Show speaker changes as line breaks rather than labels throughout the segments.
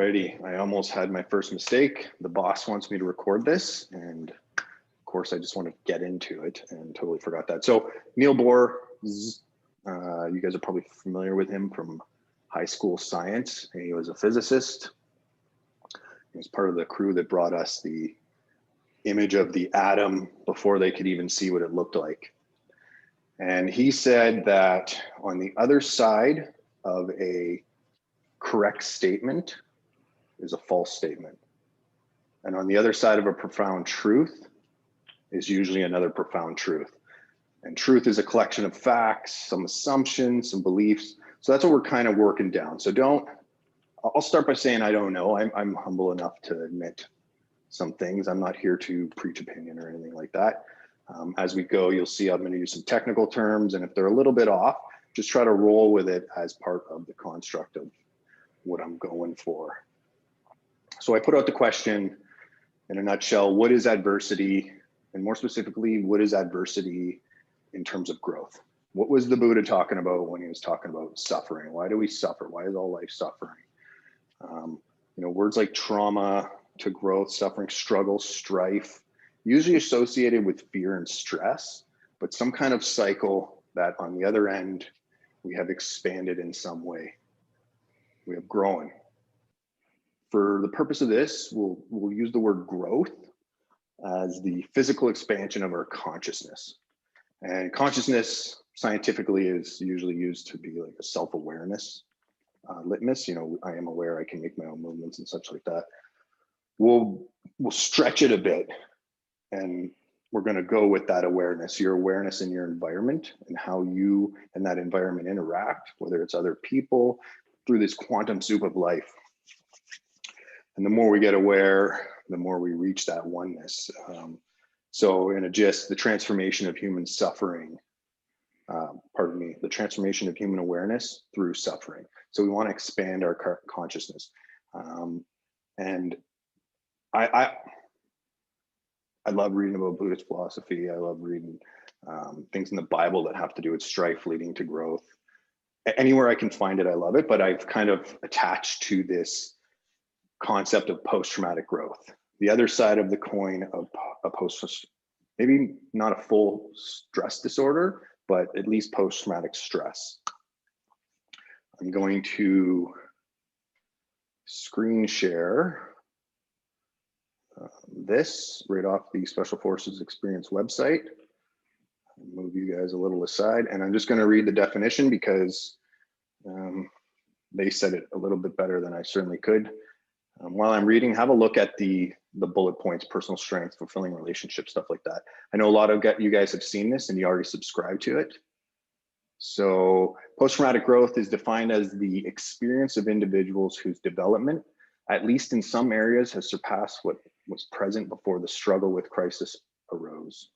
Alrighty, I almost had my first mistake. The boss wants me to record this, and of course I just want to get into it and totally forgot that. So Neil Bohr, you guys are probably familiar with him from high school science. He was a physicist. He was part of the crew that brought us the image of the atom before they could even see what it looked like. And he said that on the other side of a correct statement is a false statement. And on the other side of a profound truth is usually another profound truth. And truth is a collection of facts, some assumptions, some beliefs. So that's what we're kind of working down. So I'll start by saying I don't know. I'm humble enough to admit some things. I'm not here to preach opinion or anything like that. As we go, you'll see I'm going to use some technical terms, and if they're a little bit off, just try to roll with it as part of the construct of what I'm going for. So I put out the question in a nutshell: what is adversity? And more specifically, what is adversity in terms of growth? What was the Buddha talking about when he was talking about suffering? Why do we suffer? Why is all life suffering? Words like trauma to growth, suffering, struggle, strife, usually associated with fear and stress, but some kind of cycle that on the other end, we have expanded in some way. We have grown. For the purpose of this, we'll use the word growth as the physical expansion of our consciousness. And consciousness scientifically is usually used to be like a self-awareness litmus. I am aware, I can make my own movements and such like that. We'll stretch it a bit, and we're going to go with that awareness, your awareness in your environment and how you and that environment interact, whether it's other people, through this quantum soup of life. And the more we get aware, the more we reach that oneness. So in a gist, the transformation of human suffering, the transformation of human awareness through suffering. So we want to expand our consciousness. And I love reading about Buddhist philosophy. I love reading things in the Bible that have to do with strife leading to growth. Anywhere I can find it, I love it, but I've kind of attached to this concept of post-traumatic growth. The other side of the coin of a maybe not a full stress disorder, but at least post-traumatic stress. I'm going to screen share this right off the Special Forces Experience website. I'll move you guys a little aside, and I'm just going to read the definition because they said it a little bit better than I certainly could. While I'm reading, have a look at the bullet points: personal strength, fulfilling relationships, stuff like that. I know a lot of you guys have seen this and you already subscribe to it. So post-traumatic growth is defined as the experience of individuals whose development, at least in some areas, has surpassed what was present before the struggle with crisis arose.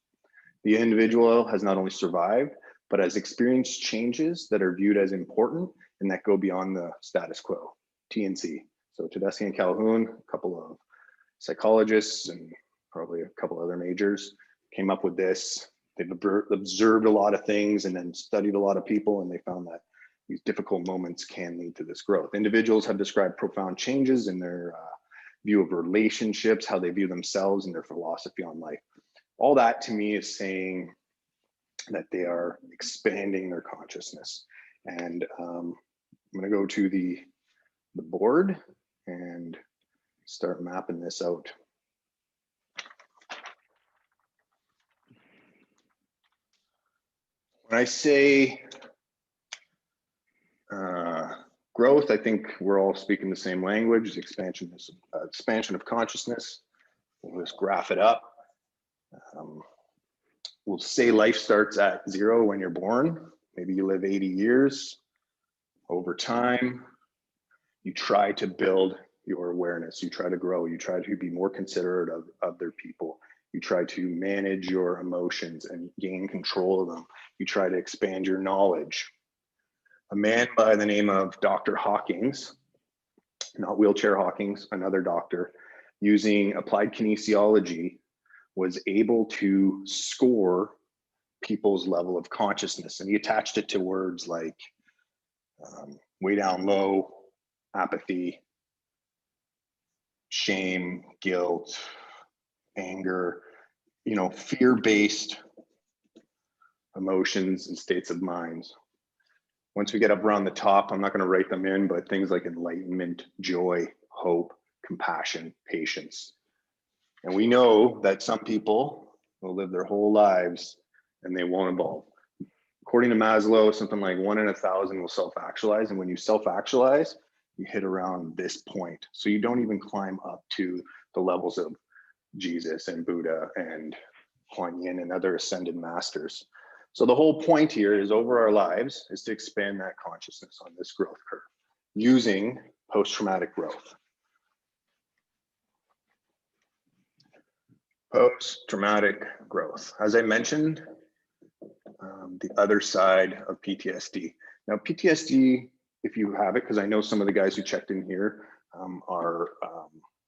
The individual has not only survived, but has experienced changes that are viewed as important and that go beyond the status quo, TNC. So Tedeschi and Calhoun, a couple of psychologists and probably a couple other majors came up with this. They've observed a lot of things and then studied a lot of people, and they found that these difficult moments can lead to this growth. Individuals have described profound changes in their view of relationships, how they view themselves, and their philosophy on life. All that to me is saying that they are expanding their consciousness. And I'm going to go to the board and start mapping this out. When I say growth, I think we're all speaking the same language. The expansion of consciousness. We'll just graph it up. We'll say life starts at 0 when you're born. Maybe you live 80 years. Over time, you try to build your awareness. You try to grow. You try to be more considerate of other people. You try to manage your emotions and gain control of them. You try to expand your knowledge. A man by the name of Dr. Hawkins, not wheelchair Hawkins, another doctor, using applied kinesiology, was able to score people's level of consciousness. And he attached it to words like way down low, apathy, shame, guilt, anger, fear-based emotions and states of minds. Once we get up around the top, I'm not going to write them in, but things like enlightenment, joy, hope, compassion, patience. And we know that some people will live their whole lives and they won't evolve. According to Maslow, something like 1 in 1,000 will self-actualize. And when you self-actualize, you hit around this point. So you don't even climb up to the levels of Jesus and Buddha and Kuan Yin and other ascended masters. So the whole point here is over our lives is to expand that consciousness on this growth curve using post-traumatic growth. Post-traumatic growth. As I mentioned, the other side of PTSD. Now, PTSD, if you have it, because I know some of the guys who checked in here are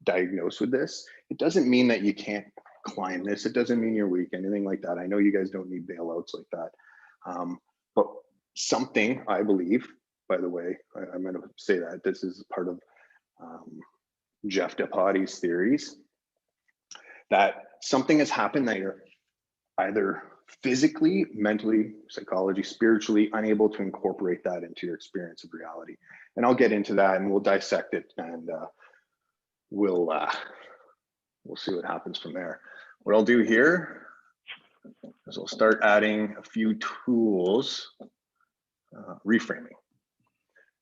diagnosed with this, it doesn't mean that you can't climb this. It doesn't mean you're weak, anything like that. I know you guys don't need bailouts like that. But something, I believe, by the way, I'm going to say that this is part of Jeff Depatie's theories, that something has happened that you're either physically, mentally, psychology, spiritually unable to incorporate that into your experience of reality. And I'll get into that and we'll dissect it and we'll see what happens from there. What I'll do here is I'll start adding a few tools, reframing.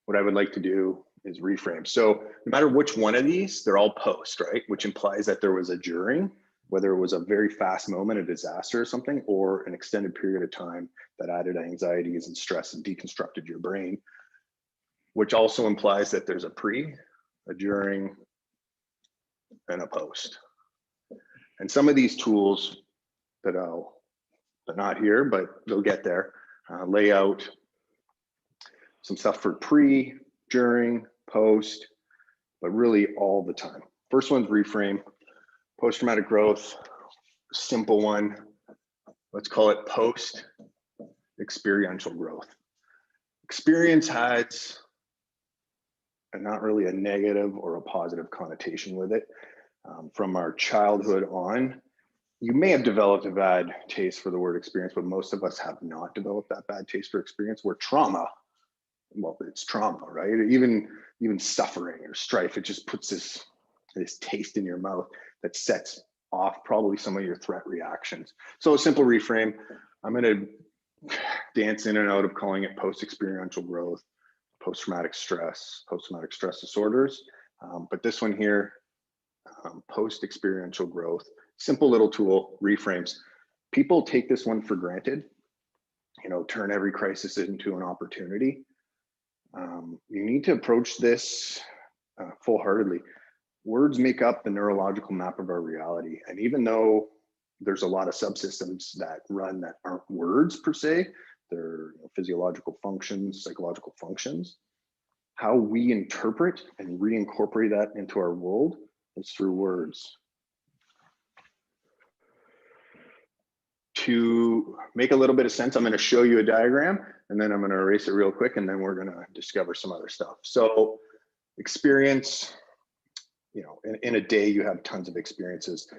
What I would like to do is reframe. So no matter which one of these, they're all post, right? Which implies that there was a during, whether it was a very fast moment, a disaster or something, or an extended period of time that added anxieties and stress and deconstructed your brain, which also implies that there's a pre, a during, and a post. And some of these tools that they're not here, but they'll get there, lay out some stuff for pre, during, post, but really all the time. First one's reframe. Post-traumatic growth, simple one. Let's call it post-experiential growth. Experience has not really a negative or a positive connotation with it. From our childhood on, you may have developed a bad taste for the word experience, but most of us have not developed that bad taste for experience. Where trauma, well, it's trauma, right? Even suffering or strife, it just puts this taste in your mouth that sets off probably some of your threat reactions. So a simple reframe, I'm going to dance in and out of calling it post-experiential growth, post-traumatic stress disorders. But this one here, post-experiential growth, simple little tool, reframes. People take this one for granted, turn every crisis into an opportunity. You need to approach this full-heartedly. Words make up the neurological map of our reality. And even though there's a lot of subsystems that run that aren't words per se, they're physiological functions, psychological functions, how we interpret and reincorporate that into our world is through words. To make a little bit of sense, I'm going to show you a diagram and then I'm going to erase it real quick and then we're going to discover some other stuff. So experience, in a day you have tons of experiences.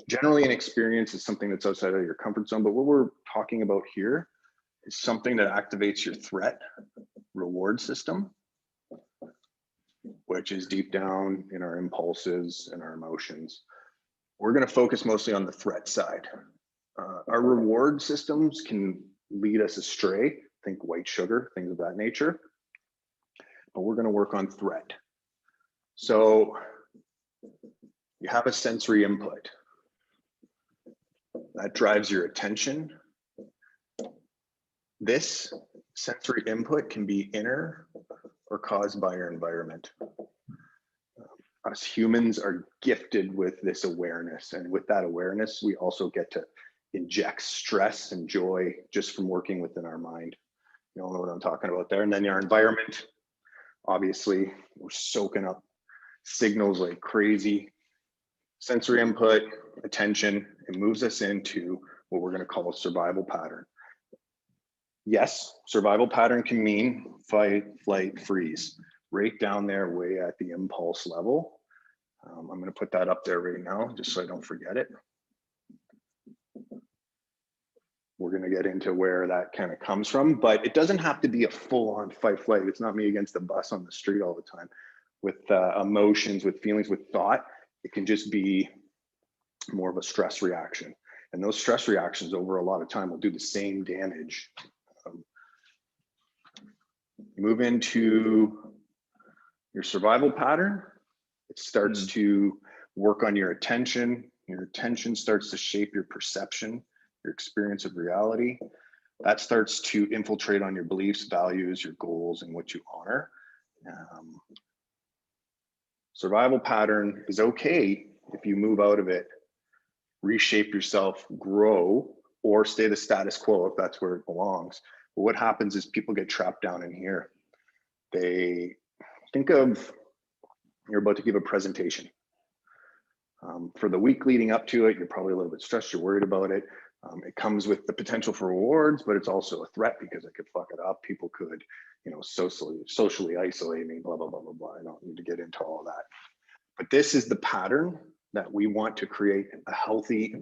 Generally an experience is something that's outside of your comfort zone, but what we're talking about here is something that activates your threat reward system, which is deep down in our impulses and our emotions. We're going to focus mostly on the threat side. Our reward systems can lead us astray, think white sugar, things of that nature, but we're going to work on threat. So you have a sensory input that drives your attention. This sensory input can be inner or caused by your environment. Us humans are gifted with this awareness, and with that awareness, we also get to inject stress and joy just from working within our mind. You all know what I'm talking about there. And then our environment, obviously, we're soaking up signals like crazy. Sensory input, attention, it moves us into what we're going to call a survival pattern. Yes, survival pattern can mean fight, flight, freeze, right down there, way at the impulse level. I'm going to put that up there right now, just so I don't forget it. We're going to get into where that kind of comes from, but it doesn't have to be a full-on fight flight. It's not me against the bus on the street all the time. With emotions, with feelings, with thought, it can just be more of a stress reaction. And those stress reactions over a lot of time will do the same damage. Move into your survival pattern. It starts to work on your attention. Your attention starts to shape your perception, your experience of reality. That starts to infiltrate on your beliefs, values, your goals, and what you honor. Survival pattern is okay if you move out of it, reshape yourself, grow, or stay the status quo if that's where it belongs. But what happens is people get trapped down in here. They think of, you're about to give a presentation. For the week leading up to it, you're probably a little bit stressed, you're worried about it. It comes with the potential for rewards, but it's also a threat because it could fuck it up. People could, you know, socially isolate me, blah, blah, blah, blah, blah. I don't need to get into all that. But this is the pattern that we want to create a healthy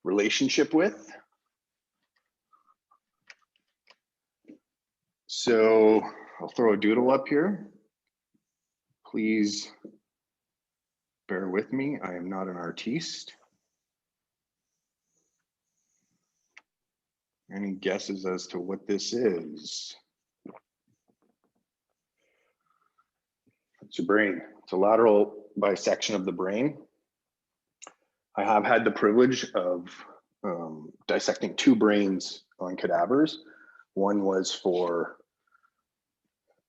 relationship with. So I'll throw a doodle up here. Please bear with me. I am not an artiste. Any guesses as to what this is? It's your brain. It's a lateral bisection of the brain. I have had the privilege of dissecting 2 brains on cadavers. One was for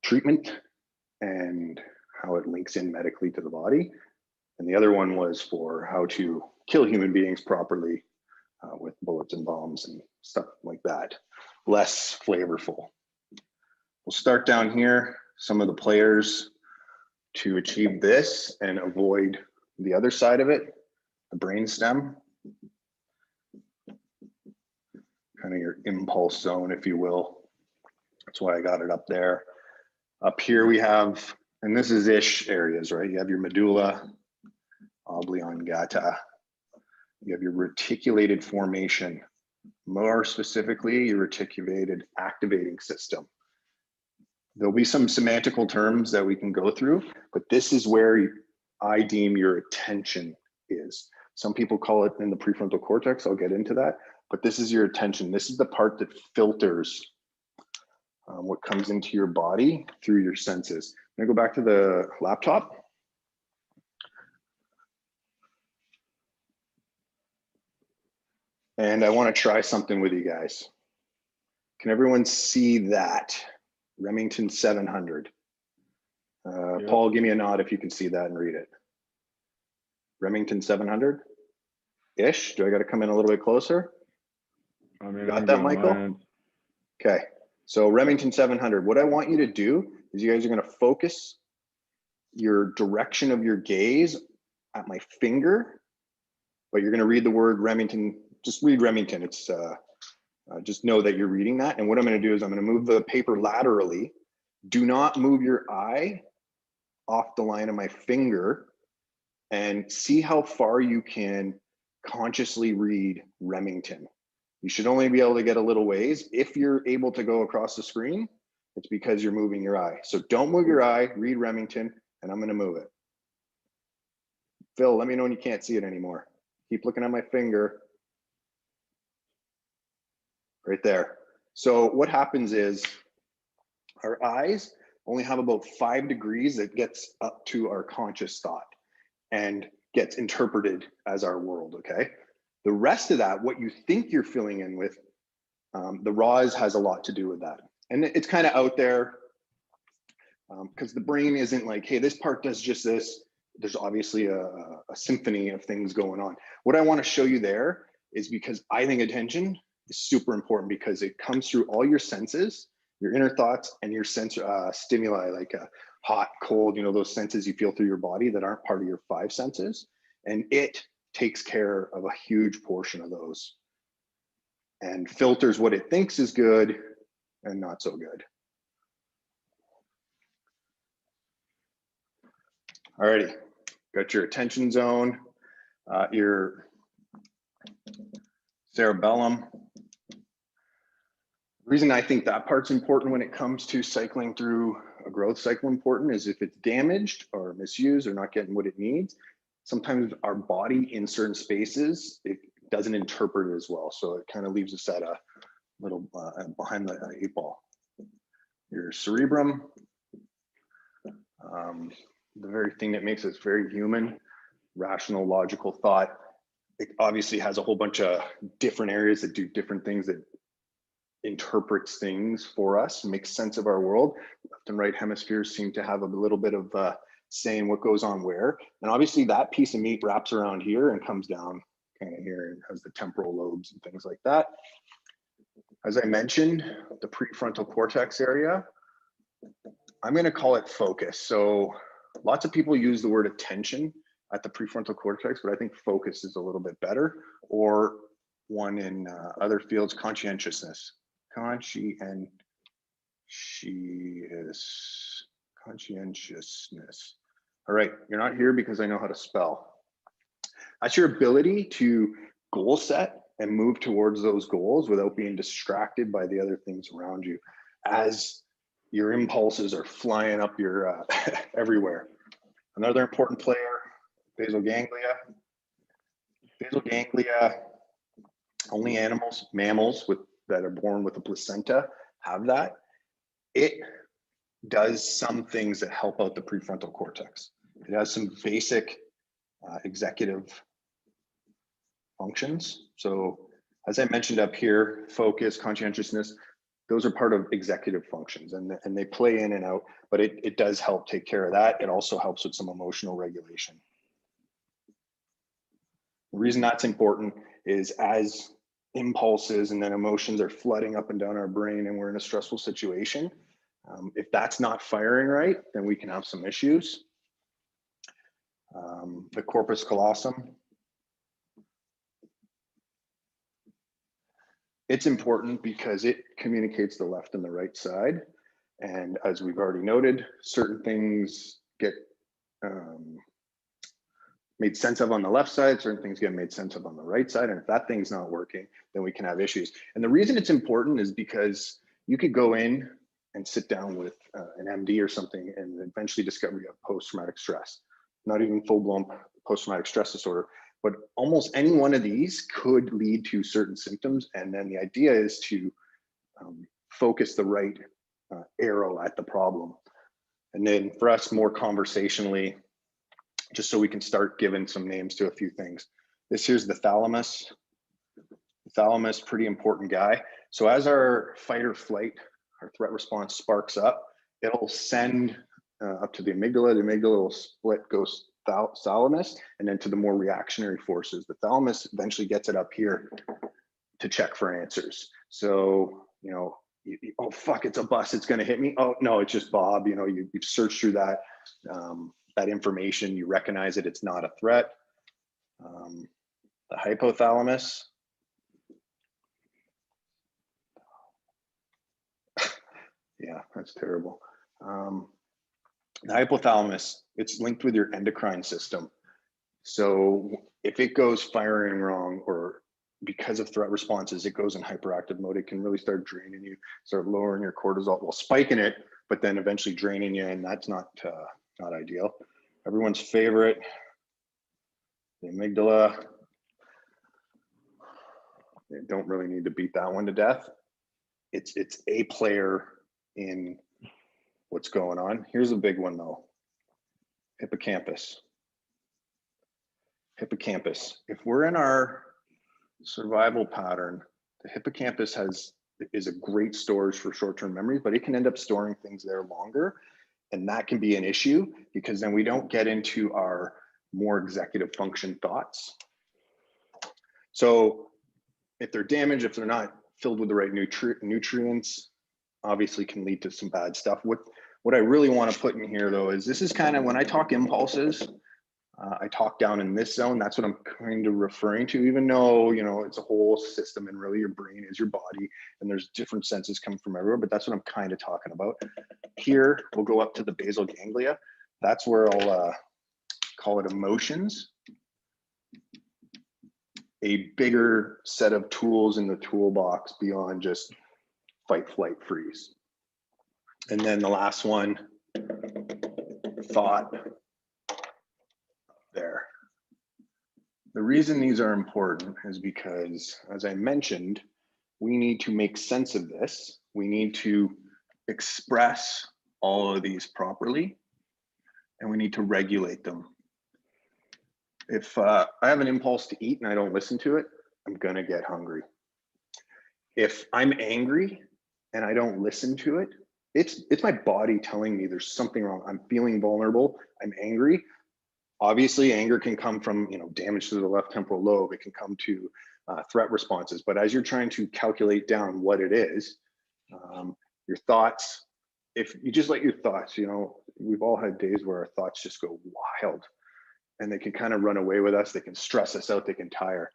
treatment and how it links in medically to the body. And the other one was for how to kill human beings properly with bullets and bombs and stuff like that. Less flavorful. We'll start down here. Some of the players to achieve this and avoid the other side of it, the brainstem, kind of your impulse zone, if you will. That's why I got it up there. Up here we have, and this is ish areas, right? You have your medulla oblongata. You have your reticulated formation. More specifically, your reticulated activating system. There'll be some semantical terms that we can go through, but this is where I deem your attention is. Some people call it in the prefrontal cortex. I'll get into that, but this is your attention. This is the part that filters what comes into your body through your senses. I'm gonna go back to the laptop. And I wanna try something with you guys. Can everyone see that? Remington 700. Yep. Paul, give me a nod if you can see that and read it. Remington 700-ish. Do I got to come in a little bit closer?
I mean,
got that, Michael? Okay. So Remington 700. What I want you to do is you guys are going to focus your direction of your gaze at my finger, but you're going to read the word Remington. Just read Remington. It's just know that you're reading that. And what I'm going to do is I'm going to move the paper laterally. Do not move your eye off the line of my finger, and see how far you can consciously read Remington. You should only be able to get a little ways. If you're able to go across the screen, it's because you're moving your eye. So don't move your eye, read Remington, and I'm going to move it. Phil, let me know when you can't see it anymore. Keep looking at my finger. Right there. So what happens is our eyes only have about 5 degrees that gets up to our conscious thought and gets interpreted as our world, okay? The rest of that, what you think you're filling in with, the RAWs has a lot to do with that. And it's kind of out there because the brain isn't like, hey, this part does just this. There's obviously a symphony of things going on. What I want to show you there is because I think attention is super important because it comes through all your senses, your inner thoughts, and your sense stimuli like hot, cold, you know, those senses you feel through your body that aren't part of your 5 senses. And it takes care of a huge portion of those and filters what it thinks is good and not so good. Alrighty, got your attention zone, your cerebellum. The reason I think that part's important when it comes to cycling through a growth cycle important is if it's damaged or misused or not getting what it needs, sometimes our body in certain spaces, it doesn't interpret it as well. So it kind of leaves us at a little behind the 8 ball. Your cerebrum, the very thing that makes us very human, rational, logical thought. It obviously has a whole bunch of different areas that do different things, that interprets things for us, makes sense of our world. Left and right hemispheres seem to have a little bit of saying what goes on where. And obviously that piece of meat wraps around here and comes down kind of here and has the temporal lobes and things like that. As I mentioned, the prefrontal cortex area, I'm going to call it focus. So lots of people use the word attention at the prefrontal cortex, but I think focus is a little bit better, or one in other fields, conscientiousness. Conscientiousness. All right, you're not here because I know how to spell. That's your ability to goal set and move towards those goals without being distracted by the other things around you as your impulses are flying up your everywhere. Another important player, basal ganglia. Basal ganglia, only animals, mammals that are born with a placenta have that. It does some things that help out the prefrontal cortex. It has some basic executive functions. So as I mentioned up here, focus, conscientiousness, those are part of executive functions, and they play in and out, but it does help take care of that. It also helps with some emotional regulation. The reason that's important is as impulses and then emotions are flooding up and down our brain and we're in a stressful situation, if that's not firing right, then we can have some issues. The corpus callosum, it's important because it communicates the left and the right side. And as we've already noted, certain things get made sense of on the left side, certain things get made sense of on the right side. And if that thing's not working, then we can have issues. And the reason it's important is because you could go in and sit down with an MD or something and eventually discover you have post-traumatic stress, not even full-blown post-traumatic stress disorder, but almost any one of these could lead to certain symptoms. And then the idea is to focus the right arrow at the problem. And then for us, more conversationally, just so we can start giving some names to a few things. This here's the thalamus. The thalamus, pretty important guy. So as our fight or flight, our threat response sparks up, it'll send up to the amygdala. The amygdala will split, goes thalamus, and then to the more reactionary forces. The thalamus eventually gets it up here to check for answers. So, you know, oh fuck, it's a bus, it's gonna hit me. Oh no, it's just Bob. You know, you've searched through that that information, you recognize it, it's not a threat. The hypothalamus. Yeah, that's terrible. The hypothalamus, it's linked with your endocrine system. So if it goes firing wrong, or because of threat responses, it goes in hyperactive mode, it can really start draining you, start lowering your cortisol, well, spiking it, but then eventually draining you, and that's not ideal. Everyone's favorite, the amygdala. You don't really need to beat that one to death. It's a player in what's going on. Here's a big one though, hippocampus. Hippocampus. If we're in our survival pattern, the hippocampus is a great storage for short-term memory, but it can end up storing things there longer. And that can be an issue because then we don't get into our more executive function thoughts. So if they're damaged, if they're not filled with the right nutrients, obviously can lead to some bad stuff. What I really want to put in here though is this is kind of when I talk impulses, I talk down in this zone. That's what I'm kind of referring to, even though, you know, it's a whole system and really your brain is your body and there's different senses coming from everywhere, but that's what I'm kind of talking about. Here, we'll go up to the basal ganglia. That's where I'll call it emotions, a bigger set of tools in the toolbox beyond just fight, flight, freeze. And then the last one, thought there. The reason these are important is because, as I mentioned, we need to make sense of this. We need to express all of these properly, and we need to regulate them. If I have an impulse to eat and I don't listen to it, I'm gonna get hungry. If I'm angry and I don't listen to it, it's my body telling me there's something wrong. I'm feeling vulnerable, I'm angry. Obviously, anger can come from damage to the left temporal lobe. It can come to threat responses. But as you're trying to calculate down what it is, your thoughts, if you just let your thoughts, we've all had days where our thoughts just go wild and they can kind of run away with us. They can stress us out. They can tire.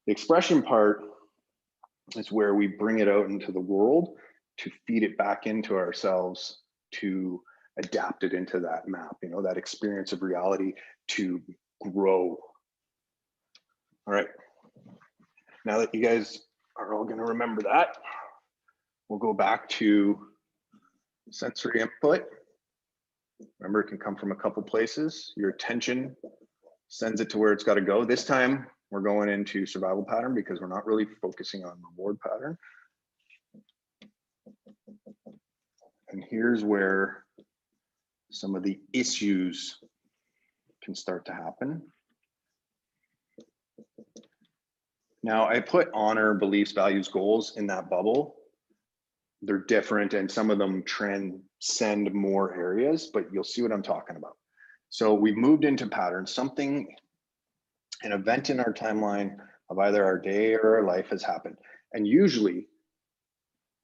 The expression part is where we bring it out into the world to feed it back into ourselves, to adapt it into that map, that experience of reality, to grow. All right. Now that you guys are all going to remember that, we'll go back to sensory input. Remember, it can come from a couple places. Your attention sends it to where it's got to go. This time, we're going into survival pattern because we're not really focusing on reward pattern. And here's where some of the issues can start to happen. Now, I put honor, beliefs, values, goals in that bubble. They're different and some of them transcend more areas, but you'll see what I'm talking about. So we've moved into patterns. An event in our timeline of either our day or our life has happened. And usually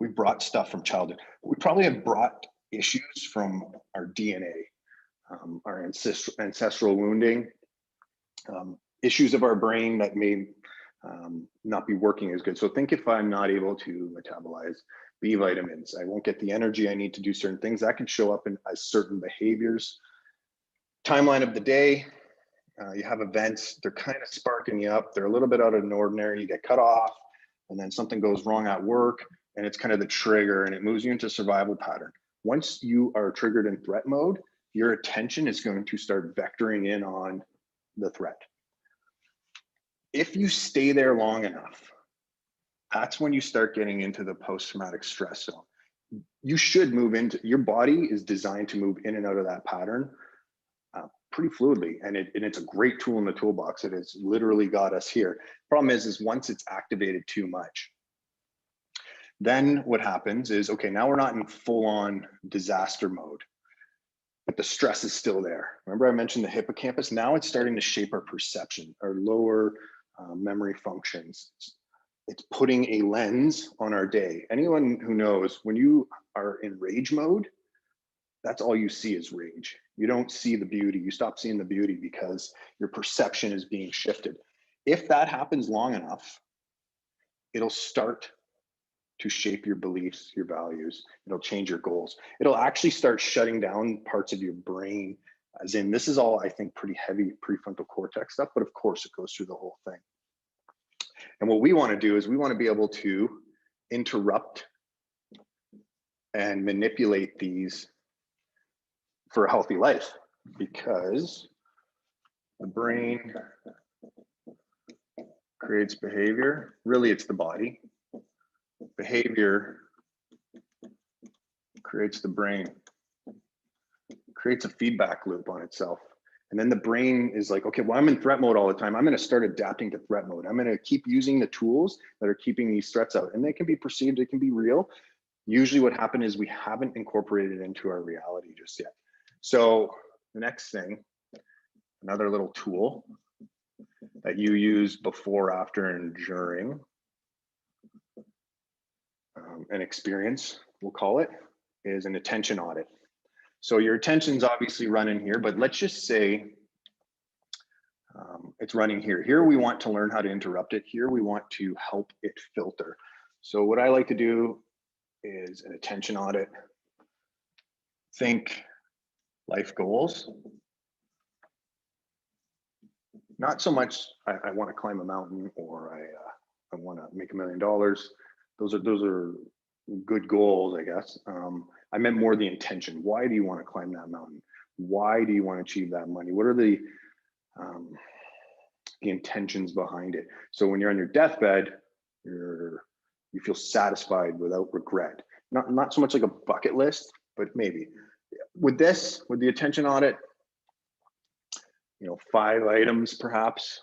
we brought stuff from childhood. We probably have brought issues from our DNA, our ancestral wounding, issues of our brain that may not be working as good. So think if I'm not able to metabolize B vitamins, I won't get the energy I need to do certain things. That can show up as certain behaviors. Timeline of the day, you have events, they're kind of sparking you up. They're a little bit out of the ordinary. You get cut off and then something goes wrong at work and it's kind of the trigger and it moves you into survival pattern. Once you are triggered in threat mode, your attention is going to start vectoring in on the threat. If you stay there long enough, that's when you start getting into the post-traumatic stress zone. You should move into, your body is designed to move in and out of that pattern pretty fluidly, and it's a great tool in the toolbox. It has literally got us here. Problem is once it's activated too much, then what happens is, okay, now we're not in full-on disaster mode, but the stress is still there. Remember I mentioned the hippocampus? Now it's starting to shape our perception, our lower memory functions. It's putting a lens on our day. Anyone who knows, when you are in rage mode, that's all you see is rage. You don't see the beauty. You stop seeing the beauty because your perception is being shifted. If that happens long enough, it'll start to shape your beliefs, your values. It'll change your goals. It'll actually start shutting down parts of your brain, as in, this is all, I think, pretty heavy prefrontal cortex stuff, but of course it goes through the whole thing. And what we want to do is we want to be able to interrupt and manipulate these for a healthy life, because the brain creates behavior. Really, it's the body. Behavior creates the brain, creates a feedback loop on itself. And then the brain is like, okay, well, I'm in threat mode all the time. I'm going to start adapting to threat mode. I'm going to keep using the tools that are keeping these threats out. And they can be perceived, they can be real. Usually what happened is we haven't incorporated it into our reality just yet. So the next thing, another little tool that you use before, after, and during an experience, we'll call it, is an attention audit. So your attention's obviously running here, but let's just say it's running here. Here we want to learn how to interrupt it. Here we want to help it filter. So what I like to do is an attention audit. Think life goals. Not so much I want to climb a mountain or I want to make $1 million. Those are good goals, I guess. I meant more the intention. Why do you want to climb that mountain? Why do you want to achieve that money? What are the intentions behind it? So when you're on your deathbed, you feel satisfied without regret. Not so much like a bucket list, but maybe. With this, with the attention audit, 5 items perhaps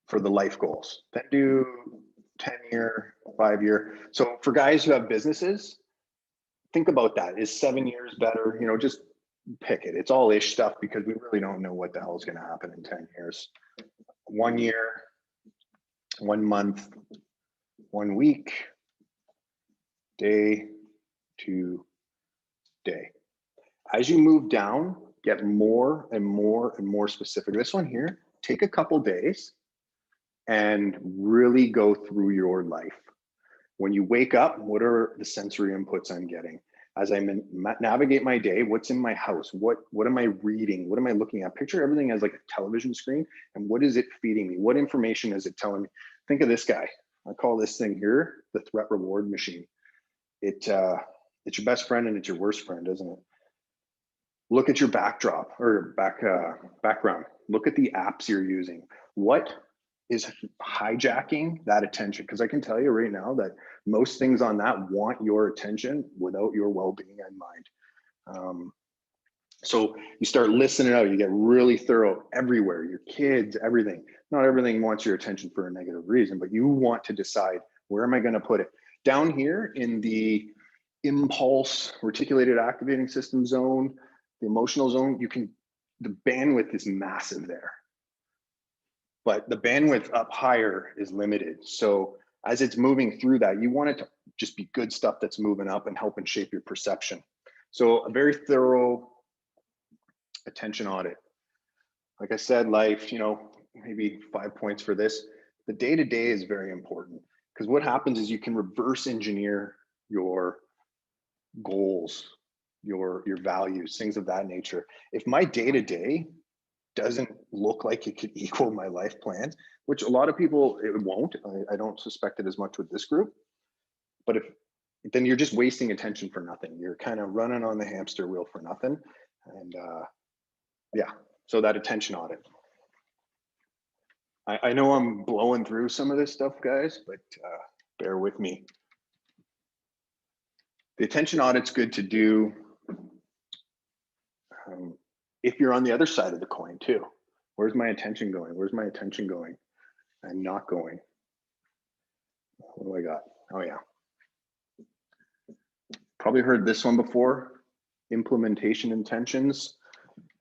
for the life goals. Then do 10-year, 5-year. So for guys who have businesses, think about that. Is 7 years better? Just pick it. It's all ish stuff because we really don't know what the hell is going to happen in 10 years. 1 year, 1 month, 1 week, day to day. As you move down, get more and more and more specific. This one here, take a couple days and really go through your life. When you wake up, what are the sensory inputs I'm getting? As I navigate my day, what's in my house? What am I reading? What am I looking at? Picture everything as like a television screen, and what is it feeding me? What information is it telling me? Think of this guy. I call this thing here the threat reward machine. It's your best friend and it's your worst friend, isn't it? Look at your backdrop or background. Look at the apps you're using. What is hijacking that attention? Because I can tell you right now that most things on that want your attention without your well-being in mind. So you start listening out, you get really thorough everywhere, your kids, everything. Not everything wants your attention for a negative reason, but you want to decide, where am I going to put it? Down here in the impulse, reticulated activating system zone, the emotional zone, the bandwidth is massive there. But the bandwidth up higher is limited. So as it's moving through that, you want it to just be good stuff that's moving up and helping shape your perception. So a very thorough attention audit. Like I said, life, maybe 5 points for this. The day-to-day is very important because what happens is you can reverse engineer your goals, your values, things of that nature. If my day-to-day doesn't look like it could equal my life plans, which a lot of people, it won't. I don't suspect it as much with this group, but then you're just wasting attention for nothing. You're kind of running on the hamster wheel for nothing. And yeah, so that attention audit. I know I'm blowing through some of this stuff, guys, but bear with me. The attention audit's good to do if you're on the other side of the coin too. Where's my attention going? Where's my attention going? I'm not going. What do I got? Oh yeah. Probably heard this one before. Implementation intentions.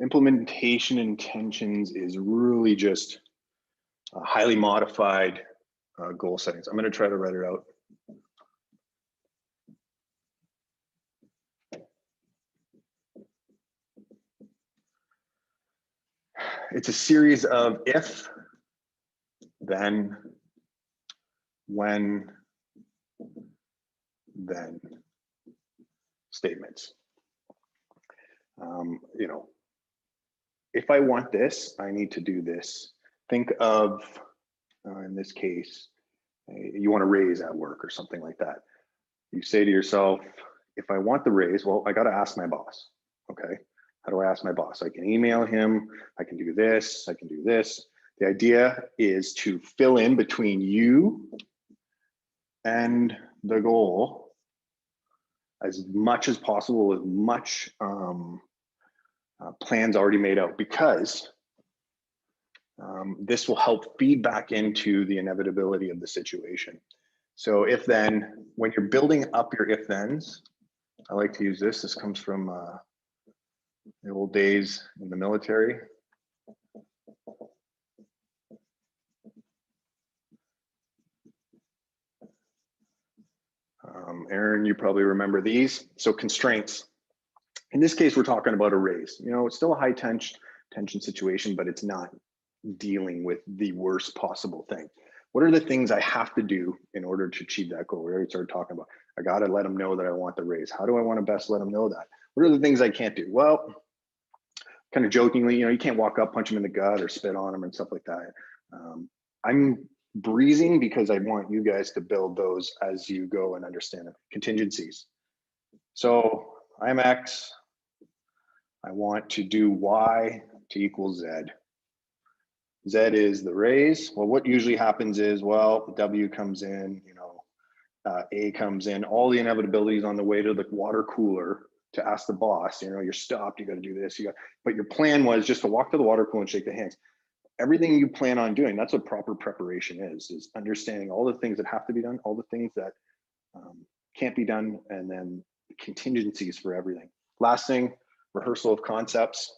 Implementation intentions is really just highly modified goal settings. I'm going to try to write it out. It's a series of if, then, when, then statements. If I want this, I need to do this. Think of, in this case, you want a raise at work or something like that. You say to yourself, if I want the raise, well, I got to ask my boss. Okay. How do I ask my boss? I can email him. I can do this. I can do this. The idea is to fill in between you and the goal as much as possible, with much plans already made out, because this will help feed back into the inevitability of the situation. So if then, when you're building up your if thens, I like to use this. This comes from the old days in the military. Aaron, you probably remember these. So constraints. In this case, we're talking about a raise. It's still a high tension situation, but it's not dealing with the worst possible thing. What are the things I have to do in order to achieve that goal? We already started talking about, I got to let them know that I want the raise. How do I want to best let them know that? What are the things I can't do? Well, kind of jokingly, you know, you can't walk up, punch them in the gut or spit on them and stuff like that. I'm breezing because I want you guys to build those as you go and understand contingencies. So I'm X, I want to do Y to equal Z. Z is the raise. Well, what usually happens is, well, W comes in, you know, A comes in, all the inevitabilities on the way to the water cooler to ask the boss, you know, you're stopped, you got to do this, but your plan was just to walk to the water cooler and shake the hands. Everything you plan on doing, that's what proper preparation is understanding all the things that have to be done, all the things that can't be done, and then contingencies for everything. Last thing, rehearsal of concepts.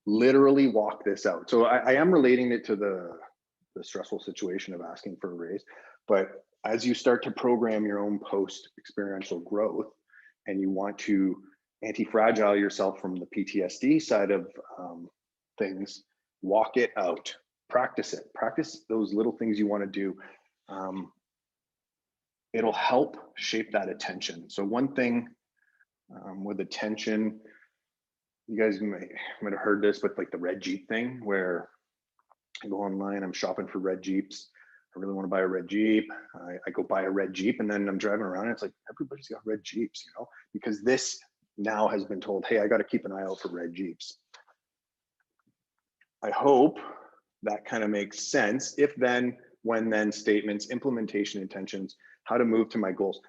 Literally walk this out. So I am relating it to the stressful situation of asking for a raise, but as you start to program your own post-experiential growth and you want to anti-fragile yourself from the PTSD side of things, walk it out, practice it, practice those little things you want to do. It'll help shape that attention. So one thing with attention, you guys might have heard this, but like the red Jeep thing, where I go online, I'm shopping for red Jeeps. I really want to buy a red Jeep. I go buy a red Jeep, and then I'm driving around and it's like, everybody's got red Jeeps, you know, because this now has been told, hey, I got to keep an eye out for red Jeeps. I hope that kind of makes sense. If then, when then statements, implementation intentions, how to move to my goals.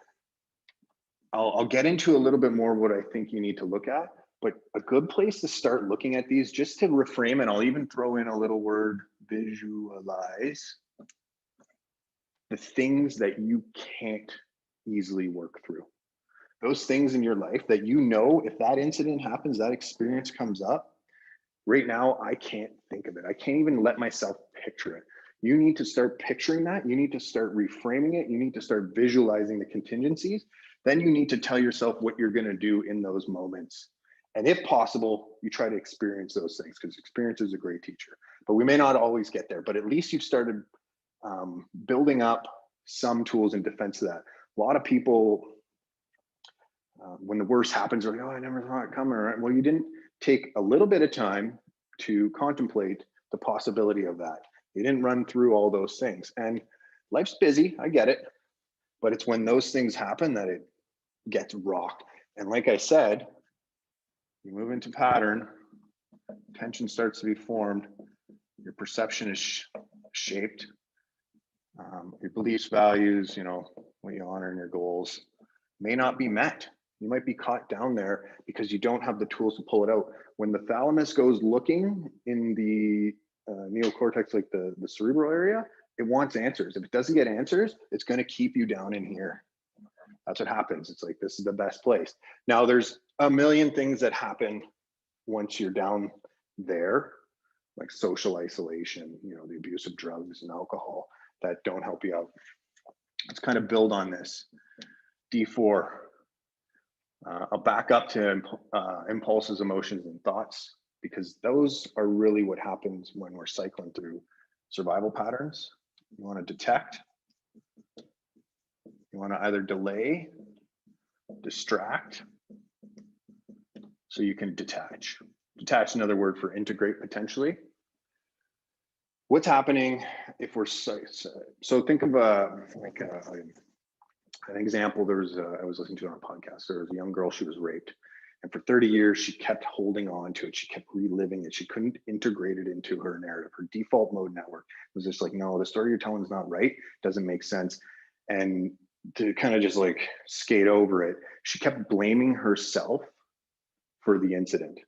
I'll get into a little bit more what I think you need to look at, but a good place to start looking at these, just to reframe, and I'll even throw in a little word, visualize the things that you can't easily work through. Those things in your life that, you know, if that incident happens, that experience comes up, right now, I can't think of it. I can't even let myself picture it. You need to start picturing that. You need to start reframing it. You need to start visualizing the contingencies. Then you need to tell yourself what you're going to do in those moments. And if possible, you try to experience those things, because experience is a great teacher. But we may not always get there, but at least you've started building up some tools in defense of that. A lot of people, when the worst happens, are like, oh, I never saw it coming. Right? Well, you didn't take a little bit of time to contemplate the possibility of that. You didn't run through all those things. And life's busy, I get it, but it's when those things happen that it gets rocked. And like I said, you move into pattern, tension starts to be formed, your perception is shaped, your beliefs, values, you know, what you honor in your goals may not be met. You might be caught down there because you don't have the tools to pull it out. When the thalamus goes looking in the neocortex, like the cerebral area, it wants answers. If it doesn't get answers, it's going to keep you down in here. That's what happens. It's like, this is the best place. Now, there's a million things that happen once you're down there, like social isolation, you know, the abuse of drugs and alcohol that don't help you out. Let's kind of build on this. D4. I'll back up to impulses, emotions, and thoughts, because those are really what happens when we're cycling through survival patterns. You want to detect. You want to either delay, distract, so you can detach. Detach, another word for integrate potentially. What's happening if we're, so think of an example. I was listening to it on a podcast. There was a young girl, she was raped. And for 30 years, she kept holding on to it. She kept reliving it. She couldn't integrate it into her narrative. Her default mode network was just like, no, the story you're telling is not right. Doesn't make sense. And to kind of just like skate over it, she kept blaming herself for the incident.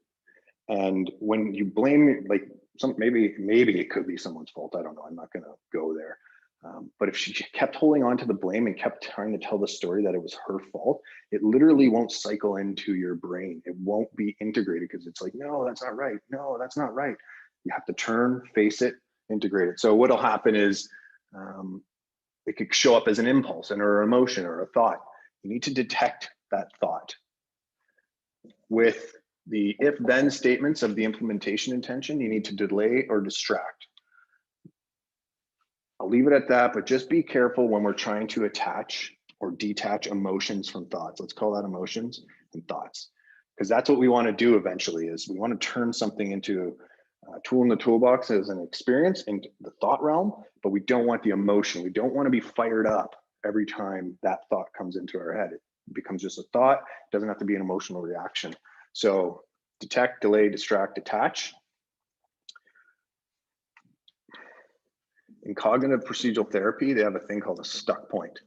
And when you blame, like, maybe it could be someone's fault. I don't know. I'm not going to go there. But if she kept holding on to the blame and kept trying to tell the story that it was her fault, it literally won't cycle into your brain. It won't be integrated, because it's like, no, that's not right. No, that's not right. You have to turn, face it, integrate it. So what'll happen is it could show up as an impulse and or emotion or a thought. You need to detect that thought with the if-then statements of the implementation intention. You need to delay or distract. I'll leave it at that, but just be careful when we're trying to attach or detach emotions from thoughts. Let's call that emotions and thoughts. because that's what we want to do eventually, is we want to turn something into a tool in the toolbox as an experience in the thought realm, but we don't want the emotion. We don't want to be fired up every time that thought comes into our head. It becomes just a thought. It doesn't have to be an emotional reaction. So detect, delay, distract, detach. In cognitive procedural therapy, they have a thing called a stuck point.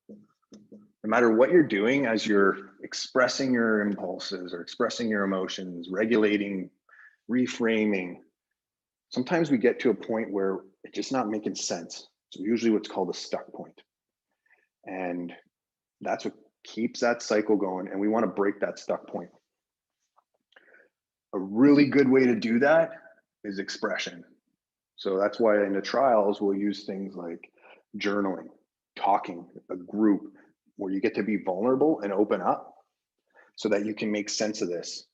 No matter what you're doing, as you're expressing your impulses or expressing your emotions, regulating, reframing, sometimes we get to a point where it's just not making sense. So usually what's called a stuck point. And that's what keeps that cycle going. And we want to break that stuck point. A really good way to do that is expression. So that's why in the trials, we'll use things like journaling, talking, a group where you get to be vulnerable and open up so that you can make sense of this,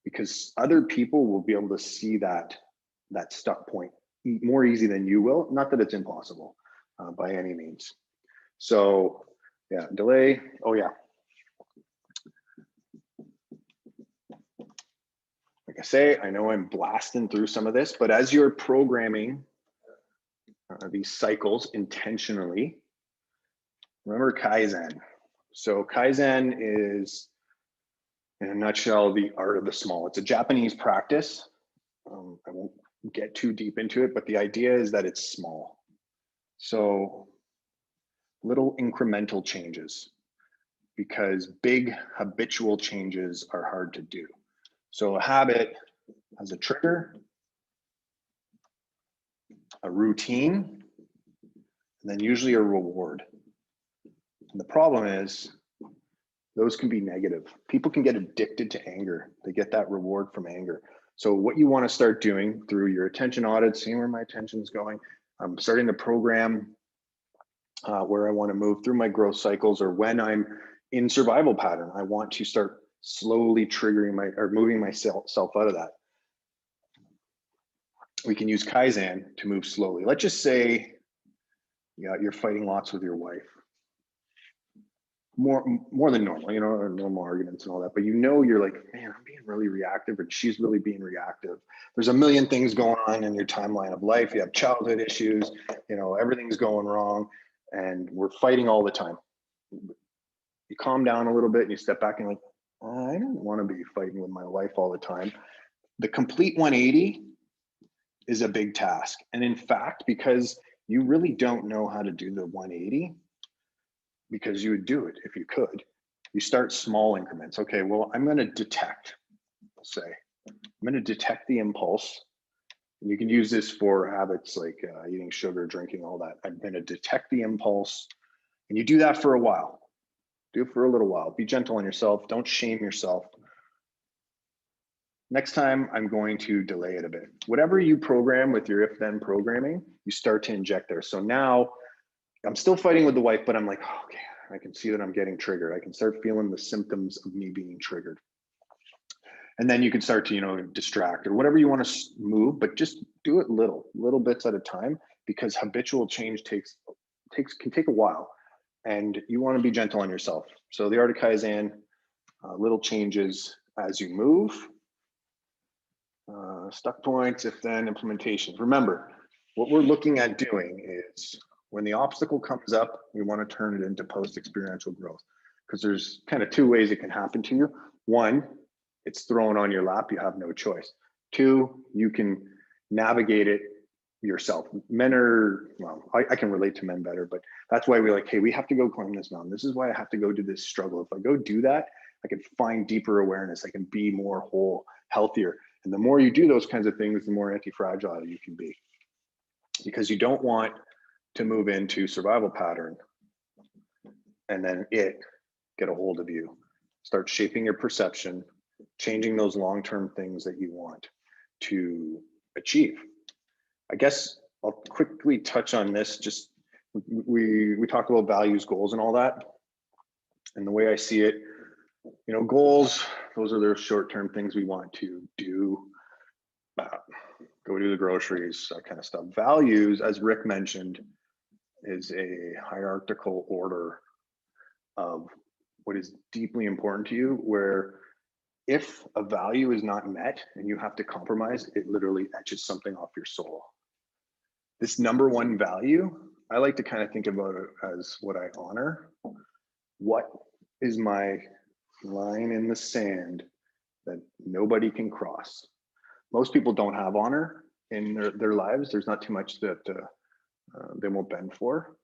because other people will be able to see that stuck point more easy than you will. Not that it's impossible by any means. So yeah, delay. Oh yeah. Like I say, I know I'm blasting through some of this, but as you're programming these cycles intentionally, remember Kaizen. So Kaizen is, in a nutshell, the art of the small. It's a Japanese practice. I won't get too deep into it, but the idea is that it's small. So little incremental changes, because big habitual changes are hard to do. So a habit has a trigger, a routine, and then usually a reward. And the problem is those can be negative. People can get addicted to anger. They get that reward from anger. So what you want to start doing through your attention audit, seeing where my attention is going, I'm starting to program where I want to move through my growth cycles, or when I'm in survival pattern, I want to start slowly triggering moving myself out of that. We can use Kaizen to move slowly. Let's just say, yeah, you're fighting lots with your wife. More than normal, or normal arguments and all that, but you're like, man, I'm being really reactive, and she's really being reactive. There's a million things going on in your timeline of life. You have childhood issues, everything's going wrong, and we're fighting all the time. You calm down a little bit and you step back and like, I don't want to be fighting with my wife all the time. The complete 180 is a big task. And in fact, because you really don't know how to do the 180, because you would do it if you could, you start small increments. Okay, well, I'm going to detect, say, I'm going to detect the impulse. And you can use this for habits like eating sugar, drinking, all that. I'm going to detect the impulse. And you do that for a while. Do it for a little while. Be gentle on yourself. Don't shame yourself. Next time, I'm going to delay it a bit. Whatever you program with your if-then programming, you start to inject there. So now I'm still fighting with the wife, but I'm like, oh, okay, I can see that I'm getting triggered. I can start feeling the symptoms of me being triggered. And then you can start to, distract or whatever you want to move, but just do it little bits at a time, because habitual change can take a while, and you want to be gentle on yourself. So the art of Kaizen, little changes as you move. Stuck points, if then implementations. Remember, what we're looking at doing is when the obstacle comes up, we want to turn it into post-experiential growth, because there's kind of two ways it can happen to you. One, it's thrown on your lap, you have no choice. Two, you can navigate it yourself. Men are, well, I can relate to men better, but that's why we're like, hey, we have to go climb this mountain. This is why I have to go do this struggle. If I go do that, I can find deeper awareness. I can be more whole, healthier. And the more you do those kinds of things, the more anti-fragile you can be, because you don't want to move into survival pattern and then it get a hold of you. Start shaping your perception, changing those long-term things that you want to achieve. I guess I'll quickly touch on this. Just we talked about values, goals, and all that. And the way I see it, goals, those are the short-term things we want to do. Go do the groceries, that kind of stuff. Values, as Rick mentioned, is a hierarchical order of what is deeply important to you, where if a value is not met and you have to compromise, it literally etches something off your soul. This number one value, I like to kind of think about it as what I honor. What is my line in the sand that nobody can cross? Most people don't have honor in their lives. There's not too much that they won't bend for.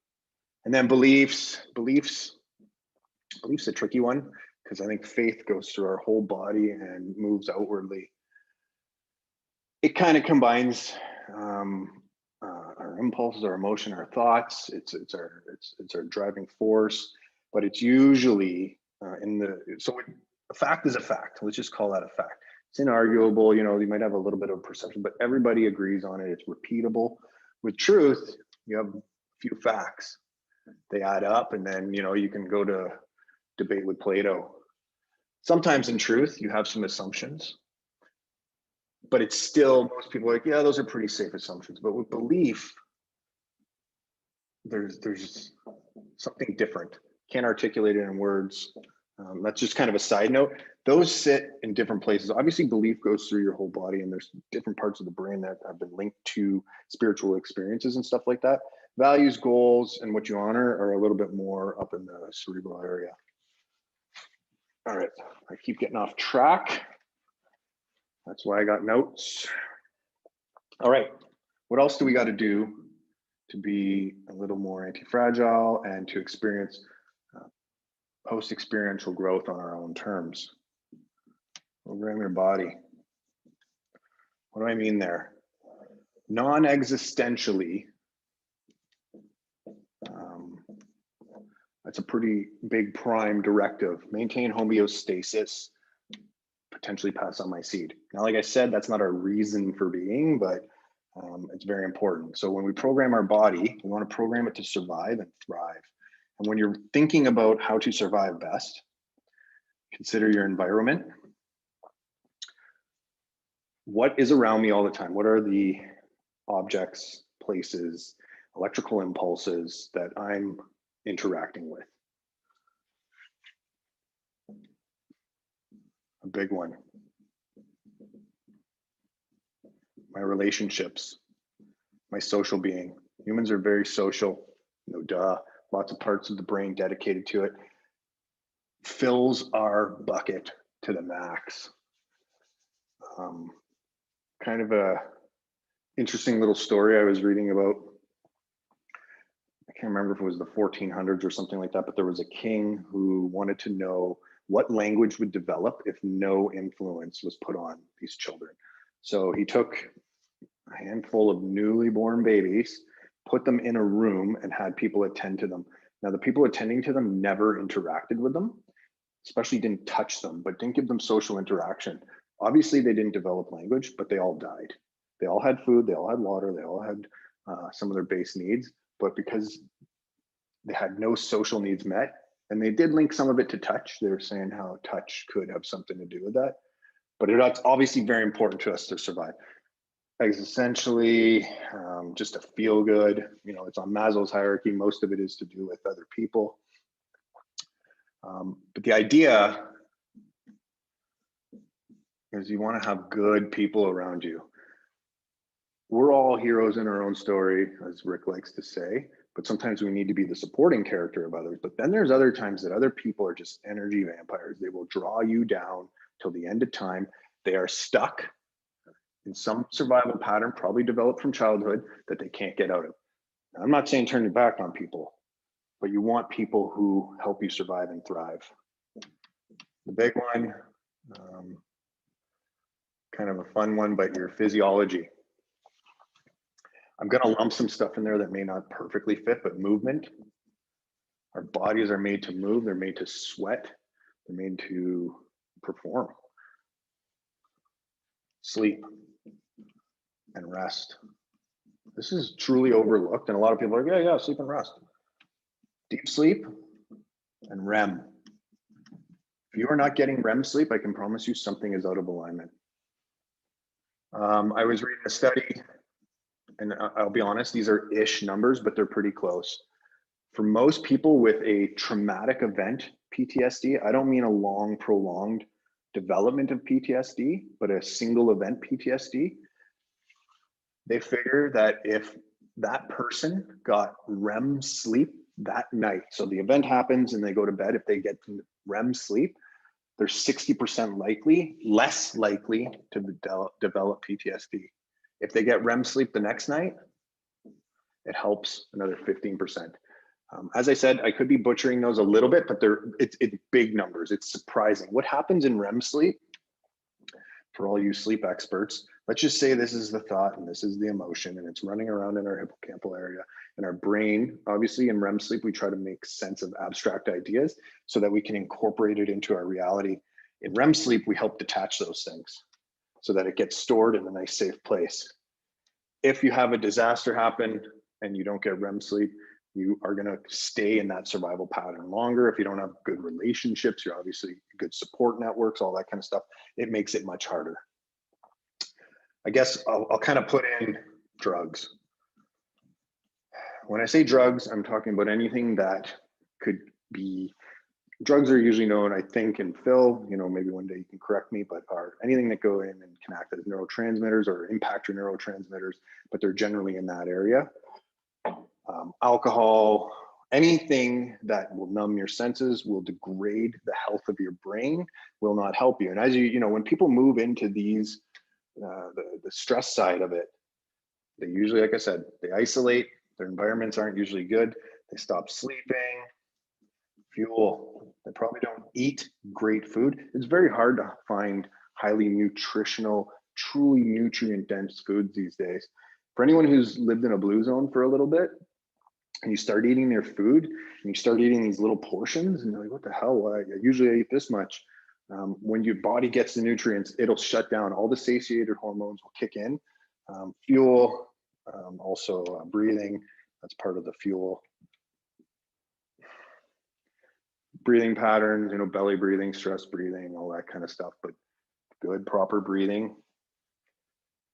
And then beliefs a tricky one, because I think faith goes through our whole body and moves outwardly. It kind of combines our impulses, our emotion, our thoughts. It's our driving force, but it's usually a fact is a fact. Let's just call that a fact. It's inarguable. You know, you might have a little bit of perception, but everybody agrees on it. It's repeatable. With truth, you have a few facts. They add up, and then you can go to debate with Plato. Sometimes in truth, you have some assumptions, but it's still, most people are like, yeah, those are pretty safe assumptions. But with belief, there's something different. Can't articulate it in words. That's just kind of a side note. Those sit in different places. Obviously, belief goes through your whole body, and there's different parts of the brain that have been linked to spiritual experiences and stuff like that. Values, goals, and what you honor are a little bit more up in the cerebral area. All right, I keep getting off track. That's why I got notes. All right, what else do we got to do to be a little more anti-fragile and to experience post-experiential growth on our own terms? Program your body. What do I mean there? Non-existentially, that's a pretty big prime directive. Maintain homeostasis, potentially pass on my seed. Now, like I said, that's not our reason for being, but it's very important. So when we program our body, we want to program it to survive and thrive. And when you're thinking about how to survive best, consider your environment. What is around me all the time? What are the objects, places, electrical impulses that I'm interacting with? A big one. My relationships, my social being. Humans are very social, no duh. Lots of parts of the brain dedicated to it. Fills our bucket to the max. Kind of a interesting little story I was reading about. I can't remember if it was the 1400s or something like that, but there was a king who wanted to know what language would develop if no influence was put on these children. So he took a handful of newly born babies, put them in a room, and had people attend to them. Now, the people attending to them never interacted with them, especially didn't touch them, but didn't give them social interaction. Obviously, they didn't develop language, but they all died. They all had food, they all had water, they all had some of their base needs, but because they had no social needs met, and they did link some of it to touch, they were saying how touch could have something to do with that, but it's obviously very important to us to survive. Essentially, just to feel good, it's on Maslow's hierarchy. Most of it is to do with other people. But the idea is you want to have good people around you. We're all heroes in our own story, as Rick likes to say, but sometimes we need to be the supporting character of others. But then there's other times that other people are just energy vampires. They will draw you down till the end of time. They are stuck in some survival pattern, probably developed from childhood, that they can't get out of. Now, I'm not saying turn your back on people, but you want people who help you survive and thrive. The big one, kind of a fun one, but your physiology. I'm going to lump some stuff in there that may not perfectly fit, but movement. Our bodies are made to move. They're made to sweat. They're made to perform. Sleep and rest. This is truly overlooked, and a lot of people are like, yeah, sleep and rest. Deep sleep and REM. If you are not getting REM sleep, I can promise you something is out of alignment. I was reading a study, and I'll be honest, these are ish numbers, but they're pretty close. For most people with a traumatic event, PTSD, I don't mean a long, prolonged development of PTSD, but a single event PTSD. They figure that if that person got REM sleep that night, so the event happens and they go to bed, if they get REM sleep, they're 60% less likely to develop PTSD. If they get REM sleep the next night, it helps another 15%. As I said, I could be butchering those a little bit, but it's big numbers. It's surprising. What happens in REM sleep, for all you sleep experts, let's just say this is the thought and this is the emotion and it's running around in our hippocampal area and our brain. Obviously in REM sleep, we try to make sense of abstract ideas so that we can incorporate it into our reality. In REM sleep, we help detach those things so that it gets stored in a nice safe place. If you have a disaster happen and you don't get REM sleep, you are going to stay in that survival pattern longer. If you don't have good relationships, you're obviously good support networks, all that kind of stuff, it makes it much harder. I guess I'll kind of put in drugs. When I say drugs, I'm talking about anything that could be, drugs are usually known, I think, and Phil, you know, maybe one day you can correct me, but are anything that go in and can act as neurotransmitters or impact your neurotransmitters, but they're generally in that area. Alcohol, anything that will numb your senses, will degrade the health of your brain, will not help you. And as you know, when people move into these, the stress side of it, they usually, like I said, they isolate, their environments aren't usually good, they stop sleeping, fuel, they probably don't eat great food. It's very hard to find highly nutritional, truly nutrient dense foods these days. For anyone who's lived in a blue zone for a little bit, and you start eating their food, and you start eating these little portions, and you're like, what the hell? Usually I eat this much. When your body gets the nutrients, it'll shut down. All the satiated hormones will kick in. Fuel, also breathing, that's part of the fuel. Breathing patterns, you know, belly breathing, stress breathing, all that kind of stuff, but good, proper breathing.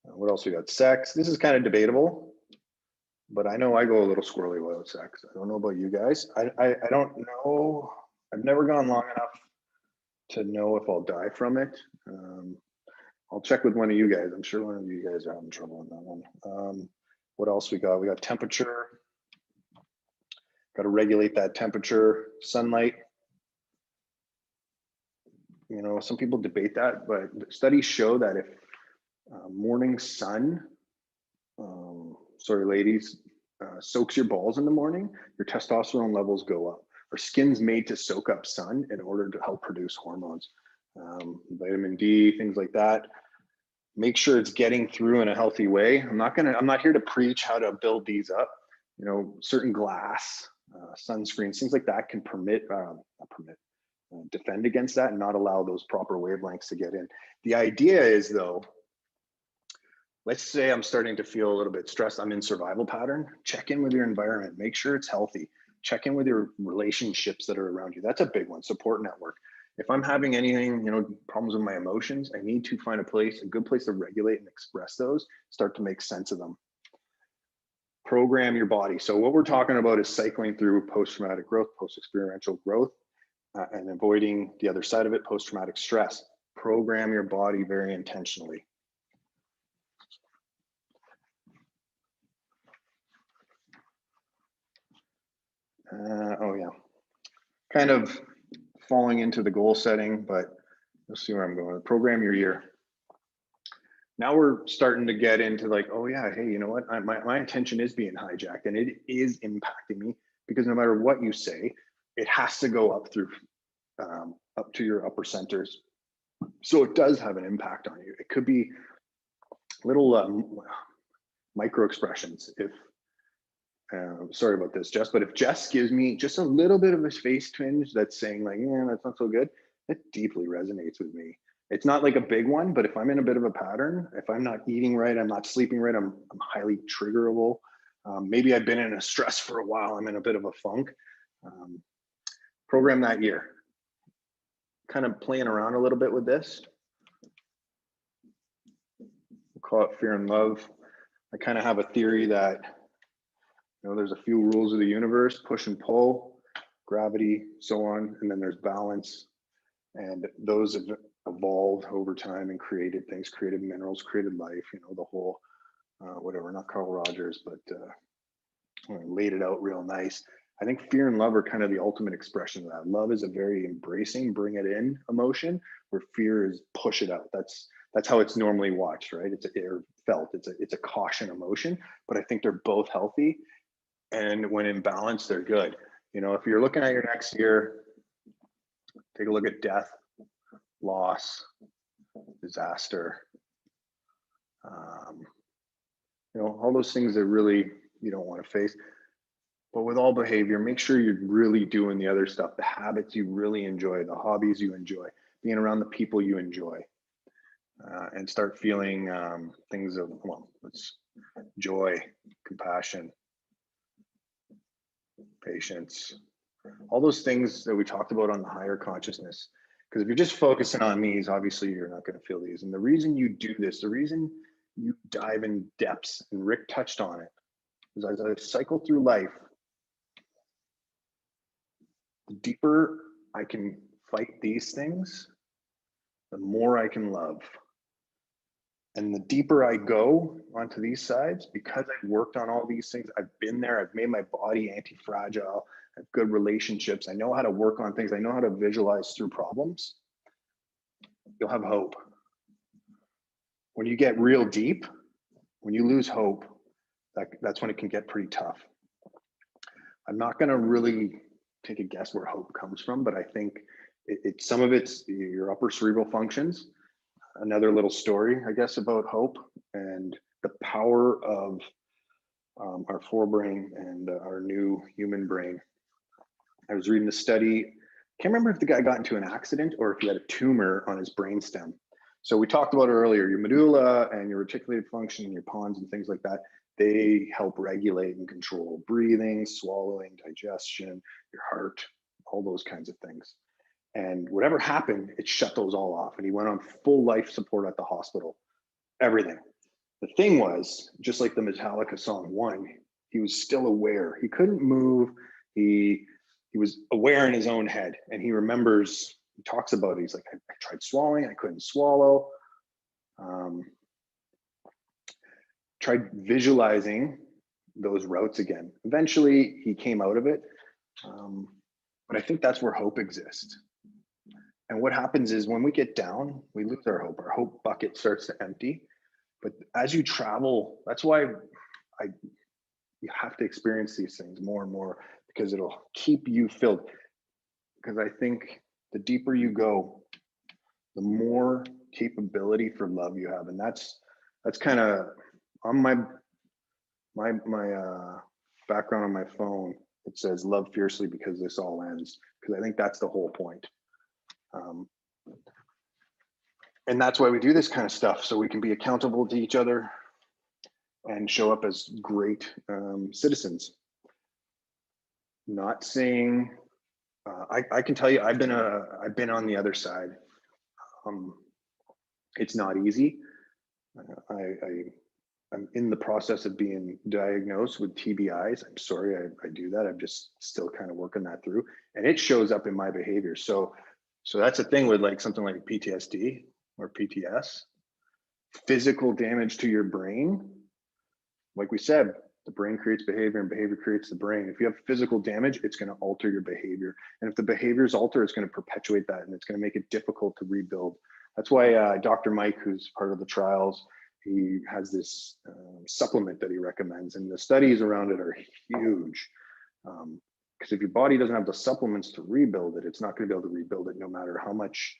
What else we got? Sex, this is kind of debatable, but I know I go a little squirrely without sex. I don't know about you guys. I don't know. I've never gone long enough to know if I'll die from it. I'll check with one of you guys. I'm sure one of you guys are having trouble on that one. What else we got? We got temperature. Got to regulate that temperature. Sunlight. You know, some people debate that, but studies show that if morning sun, sorry ladies, soaks your balls in the morning, your testosterone levels go up. Our skin's made to soak up sun in order to help produce hormones, vitamin D, things like that. Make sure it's getting through in a healthy way. I'm not here to preach how to build these up. You know, certain glass, sunscreens, things like that can defend against that and not allow those proper wavelengths to get in. The idea is though, let's say I'm starting to feel a little bit stressed. I'm in survival pattern. Check in with your environment. Make sure it's healthy. Check in with your relationships that are around you. That's a big one. Support network. If I'm having anything, you know, problems with my emotions, I need to find a good place to regulate and express those, start to make sense of them. Program your body. So what we're talking about is cycling through post-traumatic growth, post-experiential growth, and avoiding the other side of it, post-traumatic stress. Program your body very intentionally. Oh yeah, kind of falling into the goal setting, but you'll see where I'm going. Program your year. Now we're starting to get into like, oh yeah, hey, you know what? My attention is being hijacked and it is impacting me because no matter what you say, it has to go up through, up to your upper centers. So it does have an impact on you. It could be little micro expressions. If sorry about this, Jess, but if Jess gives me just a little bit of a face twinge that's saying like, yeah, that's not so good, it deeply resonates with me. It's not like a big one, but if I'm in a bit of a pattern, if I'm not eating right, I'm not sleeping right, I'm highly triggerable. Maybe I've been in a stress for a while, I'm in a bit of a funk. Program that year. Kind of playing around a little bit with this. We'll call it fear and love. I kind of have a theory that, you know, there's a few rules of the universe, push and pull, gravity, so on, and then there's balance. And those have evolved over time and created things, created minerals, created life, you know, the whole, whatever, not Carl Rogers, but laid it out real nice. I think fear and love are kind of the ultimate expression of that. Love is a very embracing, bring it in emotion, where fear is push it out. That's how it's normally watched, right? It's or felt. It's a caution emotion, but I think they're both healthy, and when in balance, they're good. You know, if you're looking at your next year, take a look at death, loss, disaster. You know, all those things that really you don't want to face. But with all behavior, make sure you're really doing the other stuff, the habits you really enjoy, the hobbies you enjoy, being around the people you enjoy, and start feeling things of, well, it's joy, compassion, patience, all those things that we talked about on the higher consciousness. Because if you're just focusing on these, obviously you're not going to feel these. And the reason you do this, the reason you dive in depths, and Rick touched on it, is as I cycle through life, the deeper I can fight these things, the more I can love. And the deeper I go onto these sides, because I've worked on all these things, I've been there, I've made my body anti-fragile, I have good relationships, I know how to work on things, I know how to visualize through problems, you'll have hope. When you get real deep, when you lose hope, that's when it can get pretty tough. I'm not going to really take a guess where hope comes from, but I think some of it's your upper cerebral functions. Another little story, I guess, about hope and the power of our forebrain and our new human brain. I was reading a study. Can't remember if the guy got into an accident or if he had a tumor on his brainstem. So we talked about it earlier, your medulla and your reticulated function and your pons and things like that, they help regulate and control breathing, swallowing, digestion, your heart, all those kinds of things. And whatever happened, it shut those all off. And he went on full life support at the hospital, everything. The thing was, just like the Metallica song One, he was still aware. He couldn't move. He was aware in his own head. And he remembers, he talks about it. He's like, I tried swallowing, I couldn't swallow. Tried visualizing those routes again. Eventually, he came out of it. But I think that's where hope exists. And what happens is when we get down, we lose our hope. Our hope bucket starts to empty. But as you travel, that's why you have to experience these things more and more, because it'll keep you filled. Because I think the deeper you go, the more capability for love you have. And that's kind of on my background on my phone. It says love fiercely because this all ends. Because I think that's the whole point. And that's why we do this kind of stuff, so we can be accountable to each other and show up as great citizens. Not saying, I can tell you, I've been on the other side. It's not easy. I'm in the process of being diagnosed with TBIs. I'm sorry I do that. I'm just still kind of working that through, and it shows up in my behavior. So that's a thing with like something like PTSD or PTS, physical damage to your brain. Like we said, the brain creates behavior and behavior creates the brain. If you have physical damage, it's going to alter your behavior. And if the behaviors alter, it's going to perpetuate that, and it's going to make it difficult to rebuild. That's why Dr. Mike, who's part of the trials, he has this supplement that he recommends, and the studies around it are huge. Because if your body doesn't have the supplements to rebuild it, it's not going to be able to rebuild it no matter how much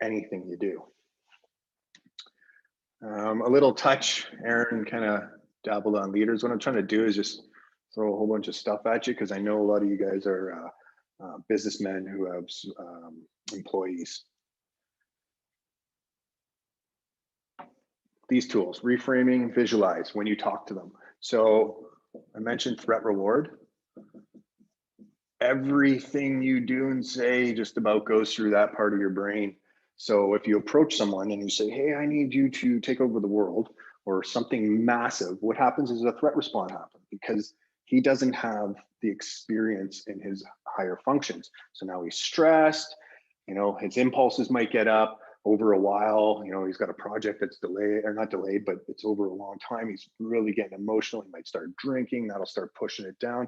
anything you do. A little touch, Aaron kind of dabbled on leaders. What I'm trying to do is just throw a whole bunch of stuff at you, because I know a lot of you guys are businessmen who have employees. These tools, reframing, visualize when you talk to them. So I mentioned threat reward. Everything you do and say just about goes through that part of your brain. So if you approach someone and you say, hey, I need you to take over the world, or something massive, what happens is a threat response happens, because he doesn't have the experience in his higher functions. So now he's stressed, You know, his impulses might get up over a while. You know, he's got a project that's delayed, or not delayed, but it's over a long time. He's really getting emotional. He might start drinking. That'll start pushing it down.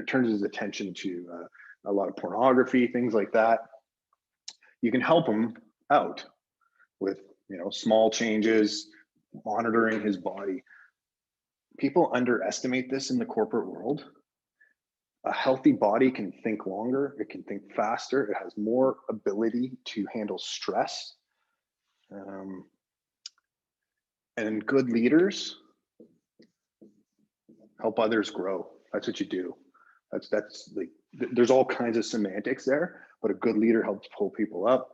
Turns his attention to a lot of pornography, things like that. You can help him out with, you know, small changes, monitoring his body. People underestimate this in the corporate world. A healthy body can think longer, it can think faster, it has more ability to handle stress. And good leaders help others grow. That's what you do. That's like, there's all kinds of semantics there, but a good leader helps pull people up.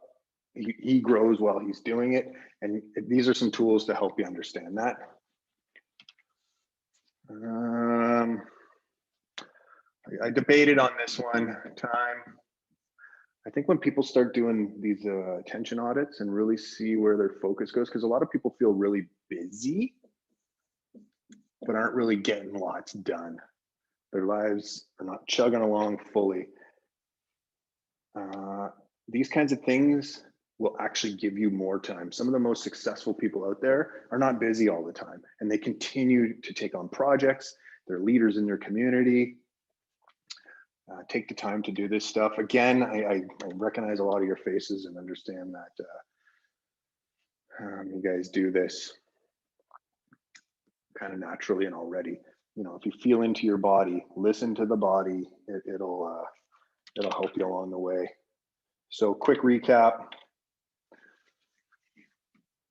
He grows while he's doing it. And these are some tools to help you understand that. I debated on this one time. I think when people start doing these attention audits and really see where their focus goes, because a lot of people feel really busy, but aren't really getting lots done. Their lives are not chugging along fully. These kinds of things will actually give you more time. Some of the most successful people out there are not busy all the time, and they continue to take on projects. They're leaders in their community. Take the time to do this stuff. Again, I recognize a lot of your faces and understand that you guys do this kind of naturally and already. You know, if you feel into your body, listen to the body, it'll help you along the way. So quick recap.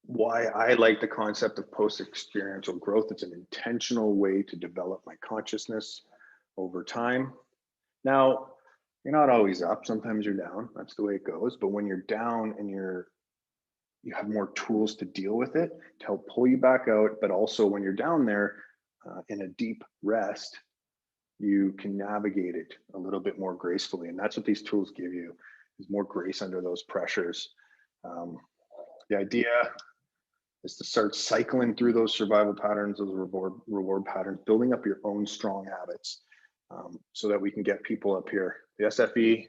Why I like the concept of post-experiential growth. It's an intentional way to develop my consciousness over time. Now, you're not always up. Sometimes you're down. That's the way it goes. But when you're down and you have more tools to deal with it to help pull you back out. But also when you're down there in a deep rest, you can navigate it a little bit more gracefully. And that's what these tools give you, is more grace under those pressures. The idea is to start cycling through those survival patterns, those reward patterns, building up your own strong habits so that we can get people up here. The SFE,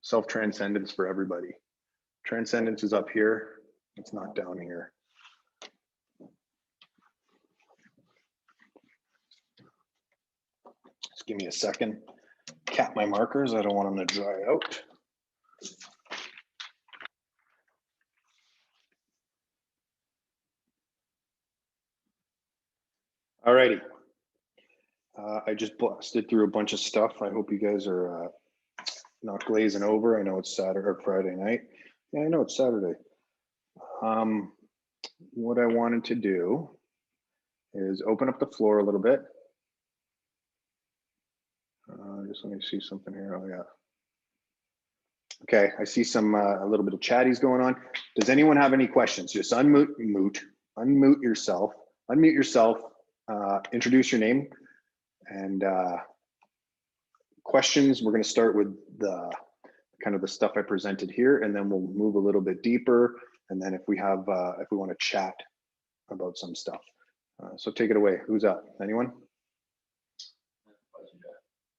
self-transcendence for everybody. Transcendence is up here, it's not down here. Just give me a second. Cap my markers, I don't want them to dry out. Alrighty. I just blasted through a bunch of stuff. I hope you guys are not glazing over. I know it's Saturday or Friday night. Yeah, I know it's Saturday. What I wanted to do is open up the floor a little bit. Just let me see something here. Oh yeah. Okay, I see some a little bit of chatties going on. Does anyone have any questions? Just unmute yourself. Unmute yourself. Introduce your name and questions. We're going to start with the kind of the stuff I presented here, and then we'll move a little bit deeper. And then if we have, if we want to chat about some stuff. So take it away. Who's up? Anyone?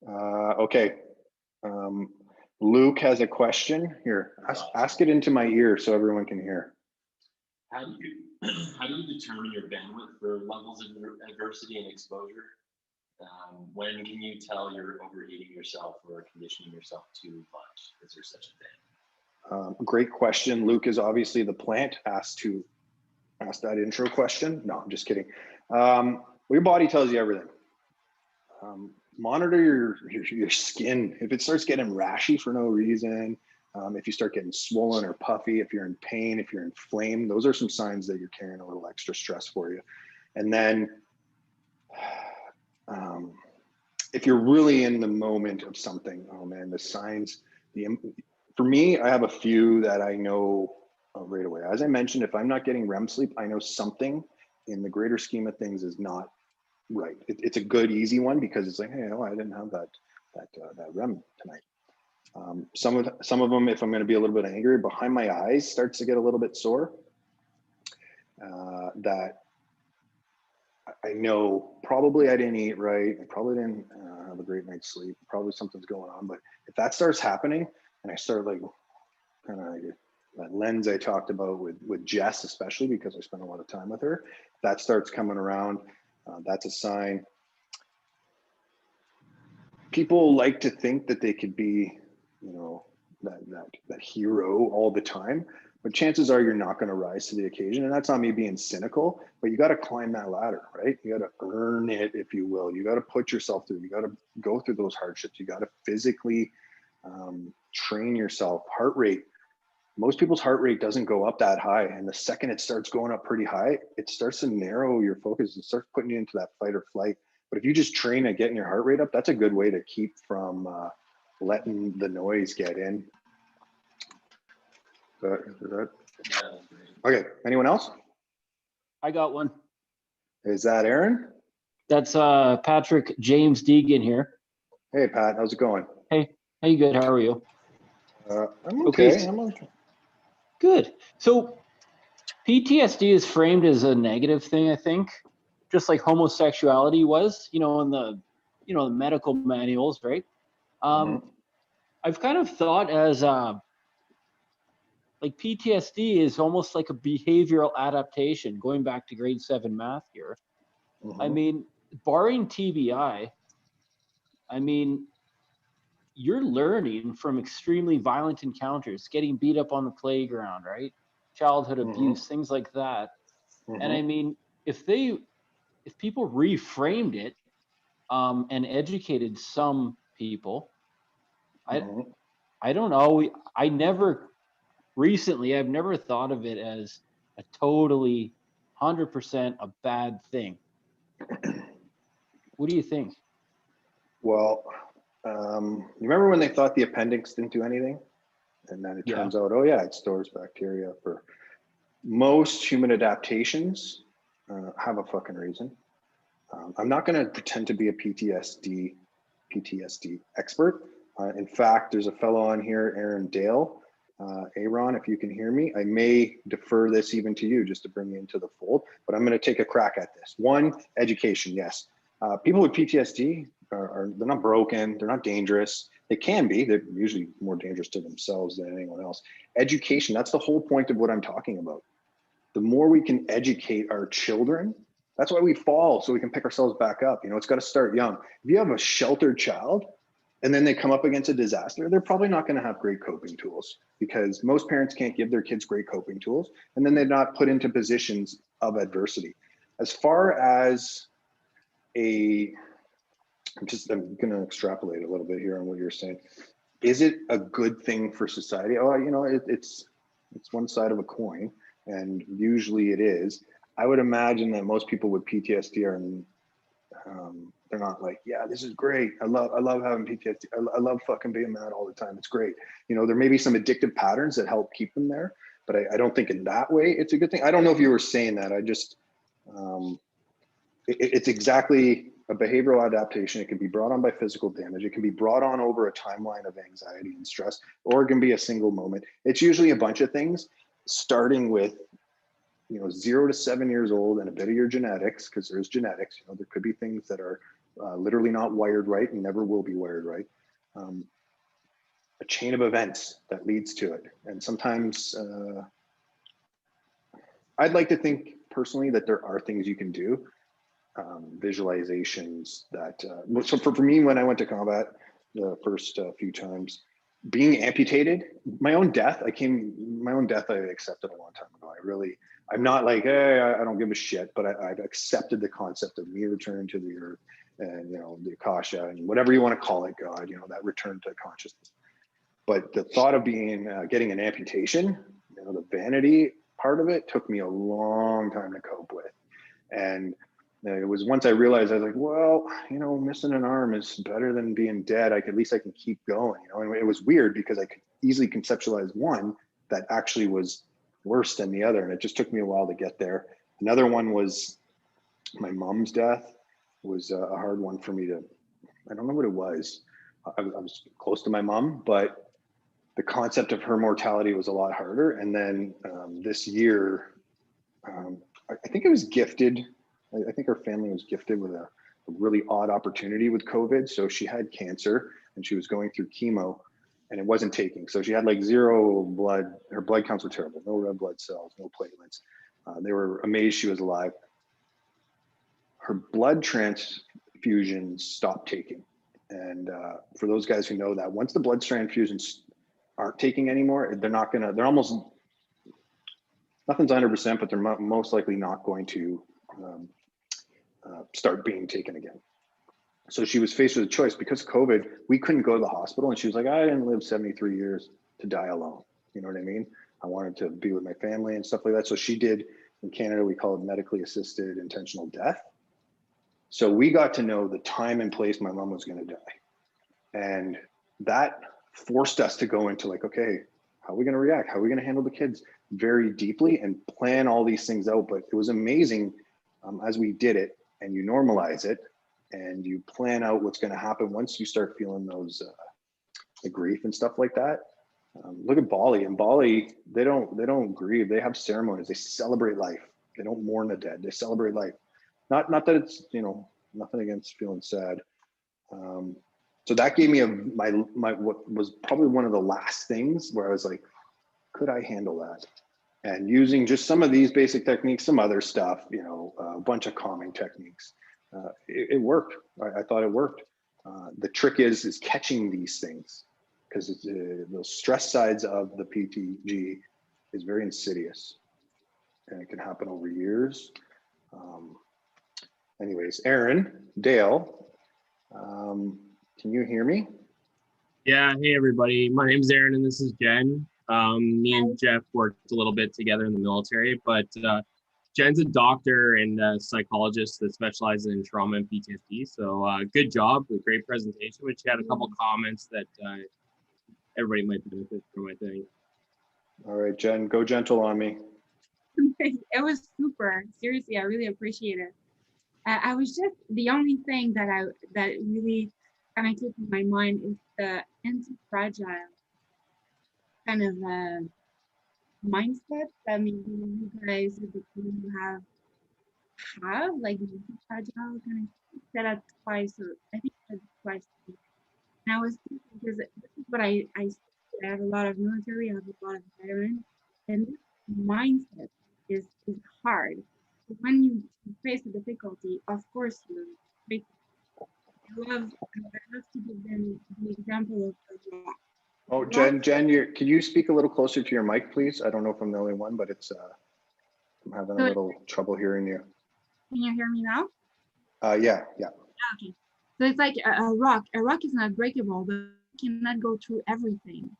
Okay. Luke has a question here. Ask it into my ear so everyone can hear.
How do you determine your bandwidth for levels of adversity and exposure? When can you tell you're overheating yourself or conditioning yourself too much? Is there such a thing?
Great question. Luke is obviously the plant asked that intro question. No, I'm just kidding. Well, your body tells you everything. Monitor your skin. If it starts getting rashy for no reason, if you start getting swollen or puffy, if you're in pain, if you're inflamed, those are some signs that you're carrying a little extra stress for you. And then if you're really in the moment of something, oh man, the signs, for me, I have a few that I know right away. As I mentioned, if I'm not getting REM sleep, I know something in the greater scheme of things is not right. It's a good, easy one because it's like, hey, oh, I didn't have that REM tonight. Some of them, if I'm going to be a little bit angry, behind my eyes starts to get a little bit sore. That I know probably I didn't eat right. I probably didn't have a great night's sleep. Probably something's going on. But if that starts happening, and I started like kind of like that lens I talked about with Jess, especially because I spent a lot of time with her. That starts coming around. That's a sign. People like to think that they could be, you know, that hero all the time, but chances are you're not going to rise to the occasion. And that's not me being cynical, but you got to climb that ladder, right? You got to earn it, if you will. You got to put yourself through. You got to go through those hardships. You got to physically train yourself. Heart rate. Most people's heart rate doesn't go up that high, and the second it starts going up pretty high, it starts to narrow your focus and starts putting you into that fight or flight. But if you just train at getting your heart rate up, that's a good way to keep from letting the noise get in. Okay, anyone else?
I got one.
Is that Aaron?
That's Patrick James Deegan here.
Hey, Pat, how's it going?
Hey, you good? How are you?
I'm okay.
Okay.
I'm okay.
Good. So PTSD is framed as a negative thing, I think, just like homosexuality was, in the, the medical manuals, right? I've kind of thought as like PTSD is almost like a behavioral adaptation, going back to grade 7 math here. I mean, barring TBI, I mean, you're learning from extremely violent encounters, getting beat up on the playground, right? Childhood abuse, things like that. And I mean, if people reframed it and educated some people, I don't know. I've never thought of it as a totally 100% a bad thing. What do you think?
Well, you remember when they thought the appendix didn't do anything? And then it turns out, oh yeah, it stores bacteria. For most human adaptations have a fucking reason. I'm not going to pretend to be a PTSD expert. In fact, there's a fellow on here, Aaron Dale. Aaron, if you can hear me, I may defer this even to you just to bring you into the fold, but I'm going to take a crack at this. One, education, yes. People with PTSD they're not broken, they're not dangerous. They can be, they're usually more dangerous to themselves than anyone else. Education, that's the whole point of what I'm talking about. The more we can educate our children, that's why we fall, so we can pick ourselves back up. It's got to start young. If you have a sheltered child and then they come up against a disaster, they're probably not going to have great coping tools, because most parents can't give their kids great coping tools, and then they're not put into positions of adversity. As far as I'm going to extrapolate a little bit here on what you're saying. Is it a good thing for society? Oh, it's one side of a coin, and usually it is. I would imagine that most people with PTSD are, they're not like, yeah, this is great. I love having PTSD. I love fucking being mad all the time. It's great. There may be some addictive patterns that help keep them there, but I don't think in that way it's a good thing. I don't know if you were saying that. I just, it's exactly a behavioral adaptation. It can be brought on by physical damage. It can be brought on over a timeline of anxiety and stress, or it can be a single moment. It's usually a bunch of things, starting with 0 to 7 years old and a bit of your genetics, because there's genetics. There could be things that are literally not wired right and never will be wired right. A chain of events that leads to it. And sometimes I'd like to think personally that there are things you can do. Visualizations that so for me, when I went to combat the first few times, being amputated, my own death I accepted a long time ago. I'm not like, hey, I don't give a shit, but I've accepted the concept of me returning to the earth, and the Akasha, and whatever you want to call it, God, that return to consciousness. But the thought of getting an amputation, the vanity part of it took me a long time to cope with. And it was once I realized, I was like, well, missing an arm is better than being dead. At least I can keep going. And it was weird because I could easily conceptualize one that actually was worse than the other. And it just took me a while to get there. Another one was my mom's death. Was a hard one for me I don't know what it was. I was close to my mom, but the concept of her mortality was a lot harder. And then this year, I think it was gifted. I think her family was gifted with a really odd opportunity with COVID. So she had cancer and she was going through chemo. and it wasn't taking. So she had like zero blood. Her blood counts were terrible. No red blood cells, no platelets. They were amazed she was alive. Her blood transfusions stopped taking. And for those guys who know that, once the blood transfusions aren't taking anymore, they're almost, nothing's 100%, but they're most likely not going to start being taken again. So she was faced with a choice. Because of COVID, we couldn't go to the hospital, and she was like, I didn't live 73 years to die alone. You know what I mean? I wanted to be with my family and stuff like that. So she did, in Canada, we call it medically assisted intentional death. So we got to know the time and place my mom was going to die. And that forced us to go into like, okay, how are we going to react? How are we going to handle the kids very deeply and plan all these things out? But it was amazing as we did it, and you normalize it and you plan out what's going to happen once you start feeling those the grief and stuff like that. Look at Bali. In Bali, they don't grieve. They have ceremonies. They celebrate life. They don't mourn the dead. They celebrate life. Not that it's, you know, nothing against feeling sad. So that gave me my what was probably one of the last things where I was like, could I handle that? And using just some of these basic techniques, some other stuff, you know, a bunch of calming techniques, it worked. I thought it worked. The trick is catching these things, because the stress sides of the PTG is very insidious, and it can happen over years. Anyways, Aaron, Dale, can you hear me?
Yeah, hey everybody. My name's Aaron and this is Jen. Me and Jeff worked a little bit together in the military, but Jen's a doctor and a psychologist that specializes in trauma and PTSD. So good job, a great presentation, but she had a couple comments that everybody might benefit from, I think.
All right, Jen, go gentle on me.
It was super. Seriously, I really appreciate it. I was just, the only thing that really kind of took in my mind is the anti-fragile kind of mindset that maybe you guys have like the anti-fragile kind of said that twice, or I think I said it twice. And I was thinking, because this is what I have a lot of military, I have a lot of veterans, and this mindset is hard. When you face a difficulty, of course you face it. I love to give them the example of a rock.
Oh, Jen, can you speak a little closer to your mic, please? I don't know if I'm the only one, but it's I'm having a little trouble hearing you.
Can you hear me now?
Yeah.
Okay. So it's like a rock. A rock is not breakable, but it cannot go through everything.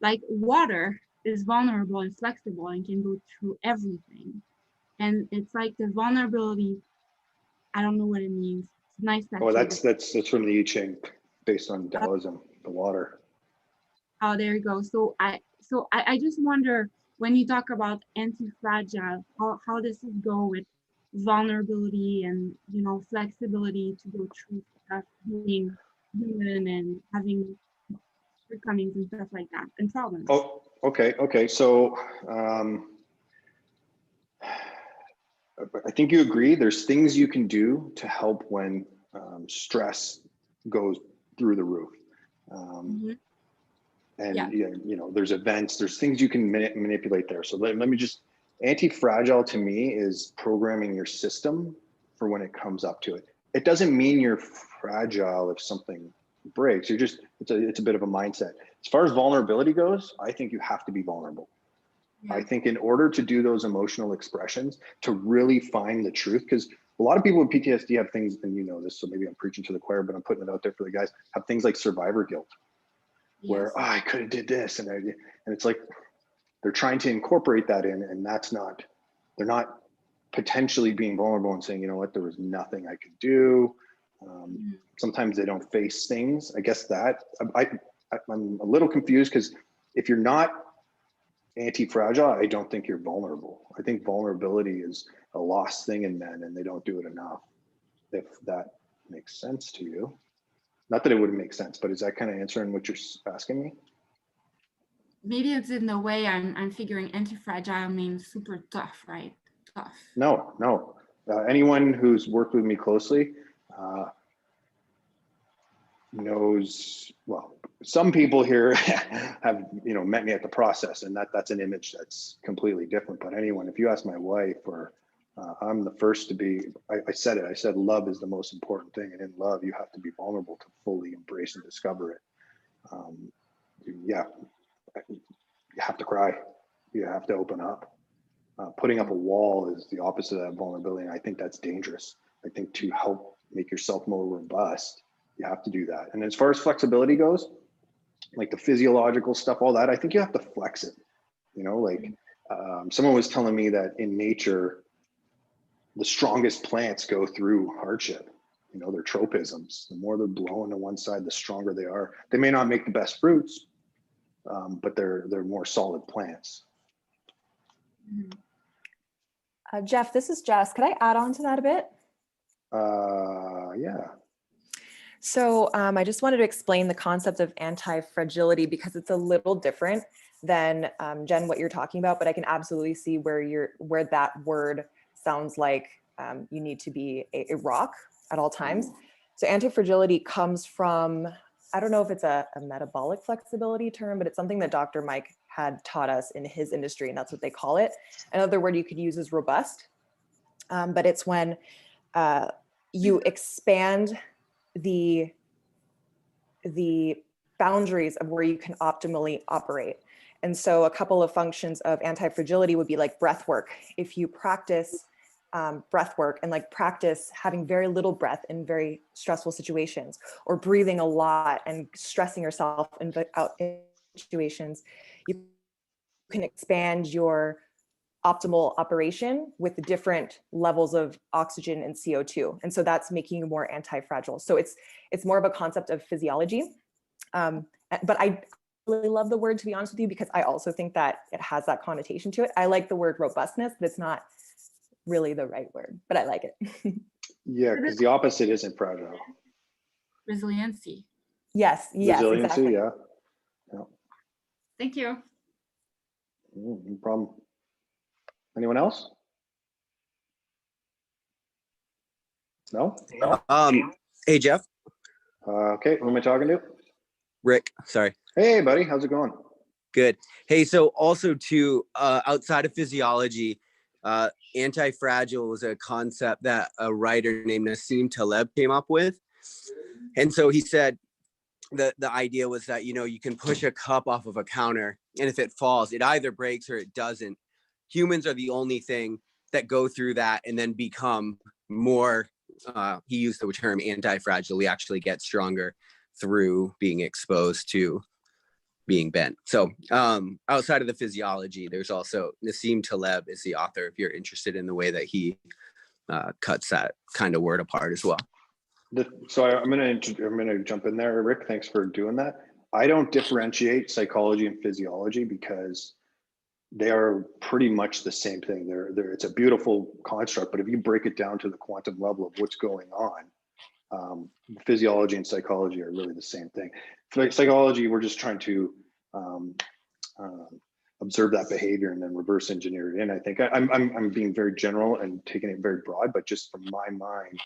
Like water is vulnerable and flexible and can go through everything. And it's like the vulnerability, I don't know what it means. It's nice that.
Oh, that's from the I Ching, based on Taoism, the water.
Oh, there you go. So I just wonder, when you talk about anti-fragile, how does it go with vulnerability and, you know, flexibility to go through stuff, being human and having shortcomings and stuff like that, and problems.
Oh, okay. So I think you agree there's things you can do to help when stress goes through the roof. And yeah, you know, there's events, there's things you can manipulate there. So let me just, anti-fragile to me is programming your system for when it comes up to it. It doesn't mean you're fragile if something breaks. You're just, it's a bit of a mindset. As far as vulnerability goes, I think you have to be vulnerable. Yeah. I think in order to do those emotional expressions, to really find the truth, because a lot of people with PTSD have things, and you know this, so maybe I'm preaching to the choir, but I'm putting it out there for the guys, have things like survivor guilt. Yes. Where I could have did this, and it's like they're trying to incorporate that in, and that's not, they're not potentially being vulnerable and saying, you know what, there was nothing I could do. Sometimes they don't face things. I guess that I'm a little confused, because if you're not anti-fragile, I don't think you're vulnerable. I think vulnerability is a lost thing in men, and they don't do it enough. If that makes sense to you. Not that it wouldn't make sense, but is that kind of answering what you're asking me?
Maybe it's in the way I'm figuring anti-fragile means super tough, right? Tough.
No. Anyone who's worked with me closely, knows, well, some people here have, met me at the process, and that's an image that's completely different. But anyone, if you ask my wife, or I'm the first to be, I said love is the most important thing. And in love, you have to be vulnerable to fully embrace and discover it. Yeah, you have to cry. You have to open up. Putting up a wall is the opposite of that vulnerability. And I think that's dangerous. I think to help make yourself more robust, you have to do that. And as far as flexibility goes, like the physiological stuff, all that, I think you have to flex it. Someone was telling me that in nature, the strongest plants go through hardship. They're tropisms. The more they're blowing to one side, the stronger they are. They may not make the best fruits, but they're more solid plants.
Jeff, this is Jess. Could I add on to that a bit?
Yeah.
So I just wanted to explain the concept of anti-fragility because it's a little different than Jen, what you're talking about, but I can absolutely see where that word sounds like you need to be a rock at all times. So anti-fragility comes from, I don't know if it's a metabolic flexibility term, but it's something that Dr. Mike had taught us in his industry, and that's what they call it. Another word you could use is robust, but it's when you expand the boundaries of where you can optimally operate. And so a couple of functions of anti-fragility would be like breath work. If you practice breath work and like practice having very little breath in very stressful situations, or breathing a lot and stressing yourself in situations, you can expand your optimal operation with different levels of oxygen and CO2. And so that's making you more anti-fragile. So it's more of a concept of physiology. But I really love the word, to be honest with you, because I also think that it has that connotation to it. I like the word robustness, but it's not really the right word, but I like it.
Yeah, because the opposite isn't fragile.
Resiliency.
Yes,
Resiliency,
exactly.
yeah.
Thank you.
No problem. Anyone else? No?
Hey, Jeff.
Okay, who am I talking to?
Rick, sorry.
Hey, buddy, how's it going?
Good. Hey, so also to outside of physiology, anti-fragile was a concept that a writer named Nassim Taleb came up with. And so he said the idea was that, you can push a cup off of a counter, and if it falls, it either breaks or it doesn't. Humans are the only thing that go through that and then become more, he used the term anti-fragile. We actually get stronger through being exposed to being bent. So outside of the physiology, there's also Nassim Taleb is the author, if you're interested in the way that he cuts that kind of word apart as well.
So I'm gonna jump in there, Rick. Thanks for doing that. I don't differentiate psychology and physiology because they are pretty much the same thing. It's a beautiful construct, but if you break it down to the quantum level of what's going on, physiology and psychology are really the same thing. For psychology, we're just trying to observe that behavior and then reverse engineer it in. I think I'm being very general and taking it very broad, but just from my mind,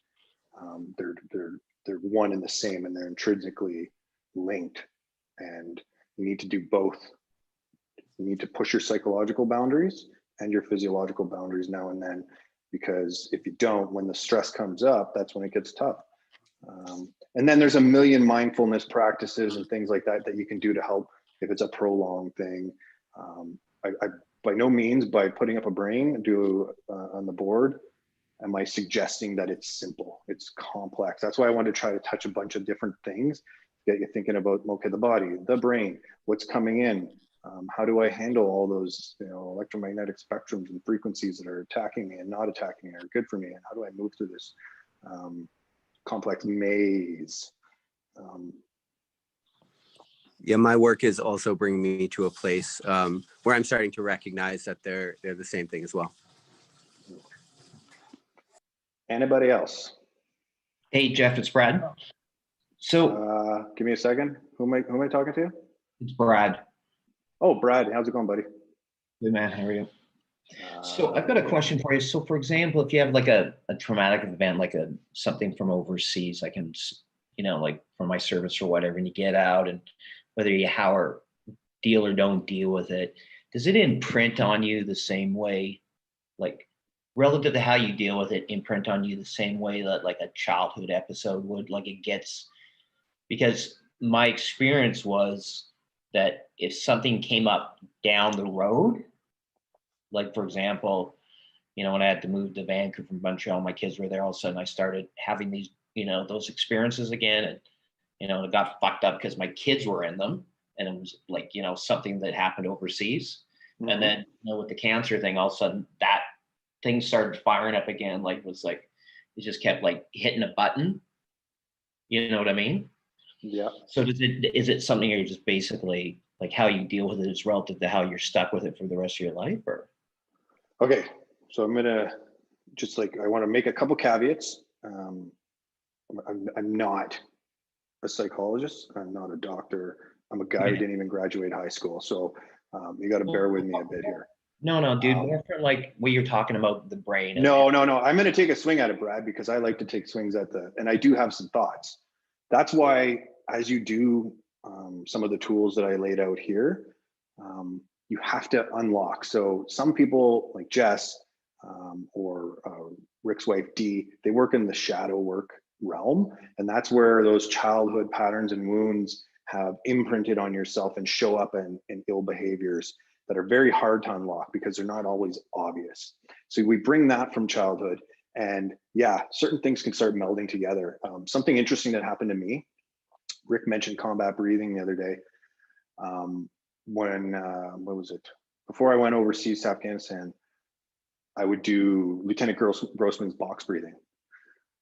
they're one and the same, and they're intrinsically linked. And you need to do both. You need to push your psychological boundaries and your physiological boundaries now and then, because if you don't, when the stress comes up, that's when it gets tough. And then there's a million mindfulness practices and things like that that you can do to help if it's a prolonged thing. I by no means, by putting up a brain on the board, am I suggesting that it's simple. It's complex. That's why I wanted to try to touch a bunch of different things, get you thinking about, okay, the body, the brain, what's coming in. How do I handle all those, electromagnetic spectrums and frequencies that are attacking me and not attacking me, are good for me? And how do I move through this complex maze?
Yeah, my work is also bringing me to a place where I'm starting to recognize that they're the same thing as well.
Anybody else?
Hey, Jeff, it's Brad. So
give me a second. Who am I talking to?
it's Brad.
Oh, Brad, how's it going, buddy?
Good man, how are you? So I've got a question for you. So for example, if you have like a traumatic event, like something from overseas, like you know, like for my service or whatever, and you get out, and whether you deal or don't deal with it, does it imprint on you the same way, like relative to how you deal with it, imprint on you the same way that like a childhood episode would? Like it gets, because my experience was that if something came up down the road, like for example, you know, when I had to move to Vancouver from Montreal, my kids were there, all of a sudden I started having these, you know, those experiences again. And, you know, it got fucked up because my kids were in them. And it was like, you know, something that happened overseas. Mm-hmm. And then, you know, with the cancer thing, all of a sudden that thing started firing up again. Like, it was like, it just kept like hitting a button. You know what I mean?
Yeah.
So is it something you're just basically like how you deal with it is relative to how you're stuck with it for the rest of your life, or?
Okay. So I'm gonna just like, I want to make a couple caveats. I'm not a psychologist. I'm not a doctor. I'm a guy who didn't even graduate high school. So you got to bear with me a bit here.
No, dude, more from like what you're talking about, the brain.
No. I'm going to take a swing at it, Brad, because I like to take swings at and I do have some thoughts. That's why, as you do some of the tools that I laid out here, you have to unlock. So some people like Jess or Rick's wife, Dee, they work in the shadow work realm. And that's where those childhood patterns and wounds have imprinted on yourself and show up in ill behaviors that are very hard to unlock because they're not always obvious. So we bring that from childhood, and yeah, certain things can start melding together. Something interesting that happened to me, Rick mentioned combat breathing the other day. When, what was it? Before I went overseas to Afghanistan, I would do Lieutenant Grossman's box breathing.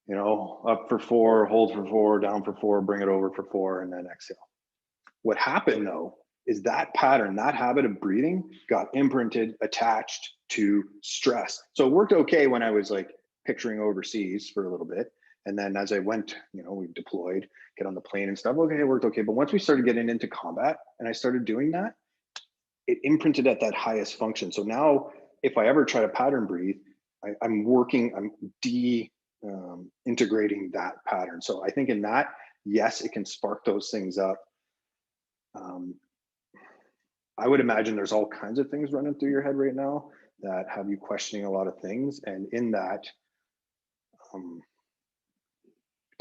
You know, up for 4, hold for 4, down for 4, bring it over for 4, and then exhale. What happened though, is that pattern, that habit of breathing got imprinted, attached to stress. So it worked okay when I was like picturing overseas for a little bit. And then as I went, you know, we deployed, get on the plane and stuff, okay, it worked okay. But once we started getting into combat and I started doing that, it imprinted at that highest function. So now if I ever try to pattern breathe, I'm integrating that pattern. So I think in that, yes, it can spark those things up. I would imagine there's all kinds of things running through your head right now that have you questioning a lot of things. And in that,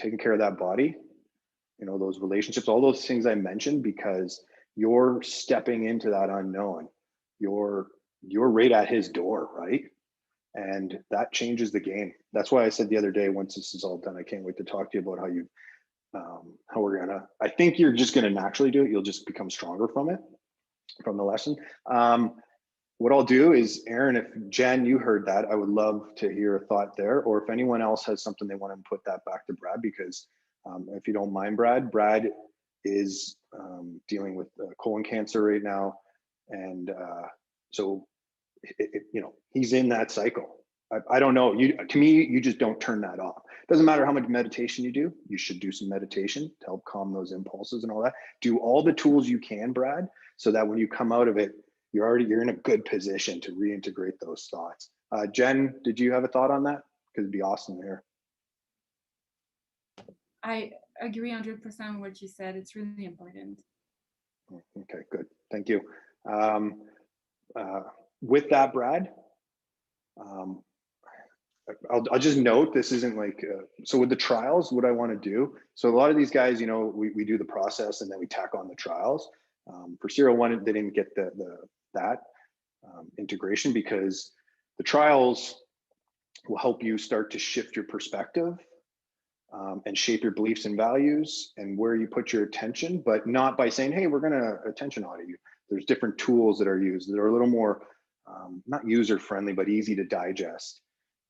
taking care of that body, you know, those relationships, all those things I mentioned, because you're stepping into that unknown. You're right at his door, right? And that changes the game. That's why I said the other day, once this is all done, I can't wait to talk to you about how we're gonna, I think you're just gonna naturally do it. You'll just become stronger from it, from the lesson. What I'll do is, Aaron, if Jen, you heard that, I would love to hear a thought there, or if anyone else has something they want to put that back to Brad, because if you don't mind, Brad is dealing with colon cancer right now. And so, you know, he's in that cycle. I don't know, to me, you just don't turn that off. Doesn't matter how much meditation you do, you should do some meditation to help calm those impulses and all that. Do all the tools you can, Brad, so that when you come out of it, you're in a good position to reintegrate those thoughts. Jen, did you have a thought on that? Because it'd be awesome to hear.
I agree 100% with what you said. It's really important.
Okay, good. Thank you. With that, Brad, I'll just note, this isn't like, so with the trials, what I want to do, so a lot of these guys, you know, we do the process and then we tack on the trials. For Serial 1, they didn't get that integration, because the trials will help you start to shift your perspective and shape your beliefs and values and where you put your attention, but not by saying, hey, we're going to attention audit you. There's different tools that are used that are a little more, not user-friendly, but easy to digest.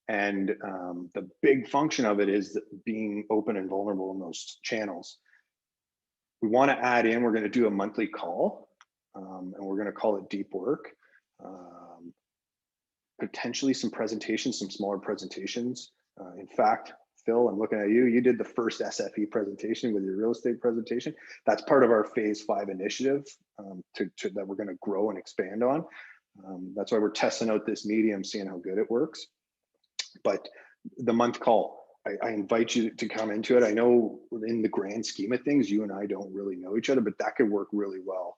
And the big function of it is being open and vulnerable in those channels. We want to add in, we're going to do a monthly call, and we're going to call it deep work. Potentially some presentations, some smaller presentations. In fact, Phil, I'm looking at you. You did the first SFE presentation with your real estate presentation. That's part of our phase 5 initiative that we're going to grow and expand on. That's why we're testing out this medium, seeing how good it works. But the month call, I invite you to come into it. I know in the grand scheme of things, you and I don't really know each other, but that could work really well.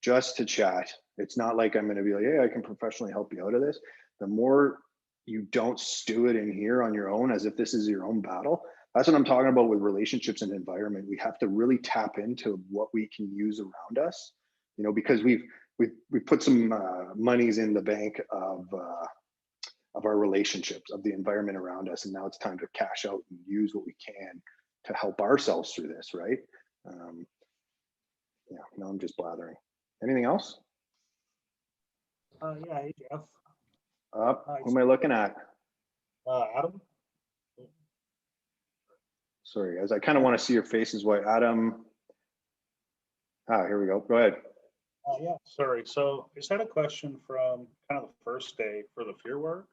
Just to chat. It's not like I'm going to be like, hey, I can professionally help you out of this. The more you don't stew it in here on your own as if this is your own battle, that's what I'm talking about with relationships and environment. We have to really tap into what we can use around us, you know, because we've put some monies in the bank of our relationships, of the environment around us, and now it's time to cash out and use what we can to help ourselves through this, right? Yeah, no, I'm just blathering. Anything else?
Yeah, hey Jeff.
Who am I looking at?
Adam.
Sorry, guys, I kind of want to see your faces. Why, Adam? Here we go. Go ahead.
Yeah, sorry. So I just had a question from kind of the first day for the fear work.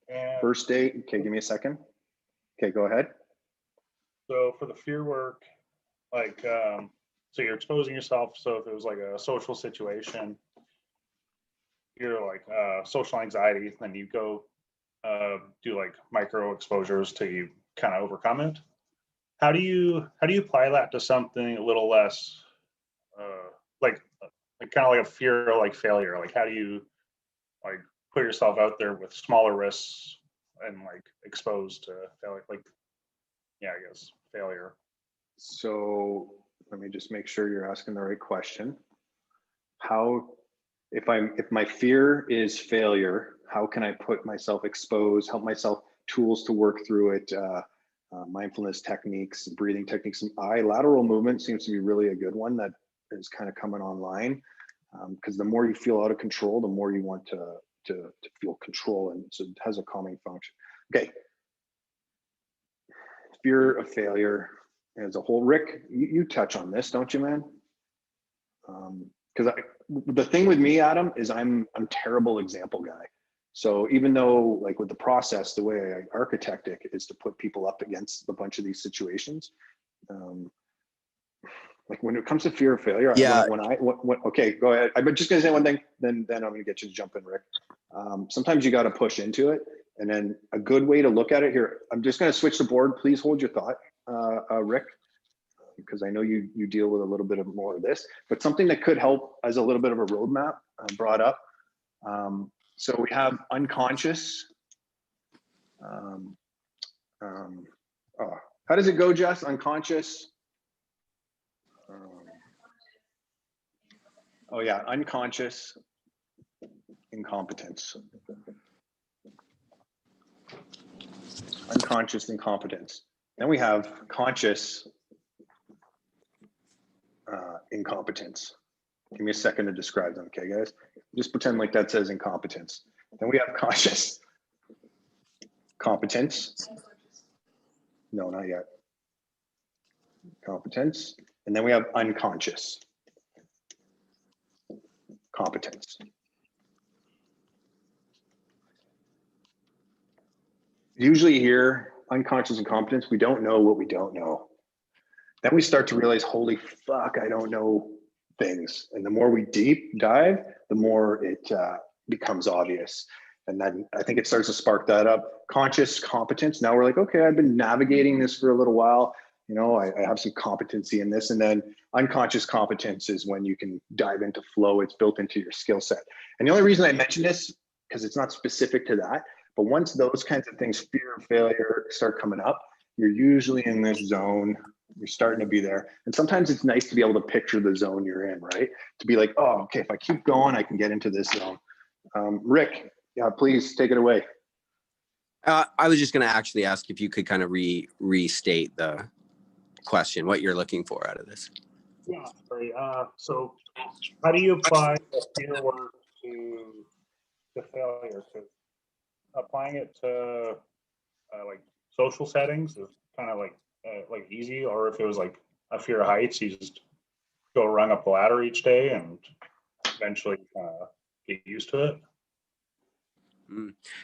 And
First day. Okay, give me a second. Okay, go ahead.
so for the fear work, like, so you're exposing yourself. So if it was like a social situation, you're like social anxiety, then you go do like micro exposures till you kind of overcome it. How do you apply that to something a little less like kind of like a fear of like failure? Like how do you like put yourself out there with smaller risks and like exposed to failure? Like, yeah, I guess failure.
So let me just make sure you're asking the right question. If my fear is failure, how can I put myself exposed, help myself tools to work through it, mindfulness techniques, breathing techniques. Lateral movement seems to be really a good one that is kind of coming online, because the more you feel out of control, the more you want to feel control, and so it has a calming function. Okay. Fear of failure as a whole. Rick, you touch on this, don't you, man? Because the thing with me, Adam, is I'm terrible example guy. So even though, like with the process, the way I architect it is to put people up against a bunch of these situations. Like when it comes to fear of failure,
Yeah.
Okay, go ahead. I'm just gonna say one thing, then I'm gonna get you to jump in, Rick. Sometimes you got to push into it, and then a good way to look at it here. I'm just gonna switch the board. Please hold your thought, Rick, because I know you deal with a little bit of more of this, but something that could help as a little bit of a roadmap brought up. So we have unconscious. How does it go, Jess? Unconscious. Oh yeah, unconscious incompetence. Unconscious incompetence. Then we have conscious incompetence. Give me a second to describe them, okay, guys? Just pretend like that says incompetence. Then we have conscious competence. No, not yet. Competence. And then we have unconscious competence. Usually here, unconscious incompetence, we don't know what we don't know. Then we start to realize, holy fuck, I don't know things. And the more we deep dive, the more it becomes obvious. And then I think it starts to spark that up. Conscious competence. Now we're like, okay, I've been navigating this for a little while. You know, I have some competency in this. And then unconscious competence is when you can dive into flow. It's built into your skill set. And the only reason I mention this, because it's not specific to that, but once those kinds of things, fear of failure, start coming up, you're usually in this zone. You're starting to be there. And sometimes it's nice to be able to picture the zone you're in, right? To be like, oh, okay, if I keep going, I can get into this zone. Rick, yeah, please take it away.
I was just going to actually ask if you could kind of restate the question, what you're looking for out of this.
Yeah, sorry. So how do you apply fear work to failure? To applying it to like social settings is kind of like easy, or if it was like a fear of heights, you just go run up the ladder each day and eventually get used to it.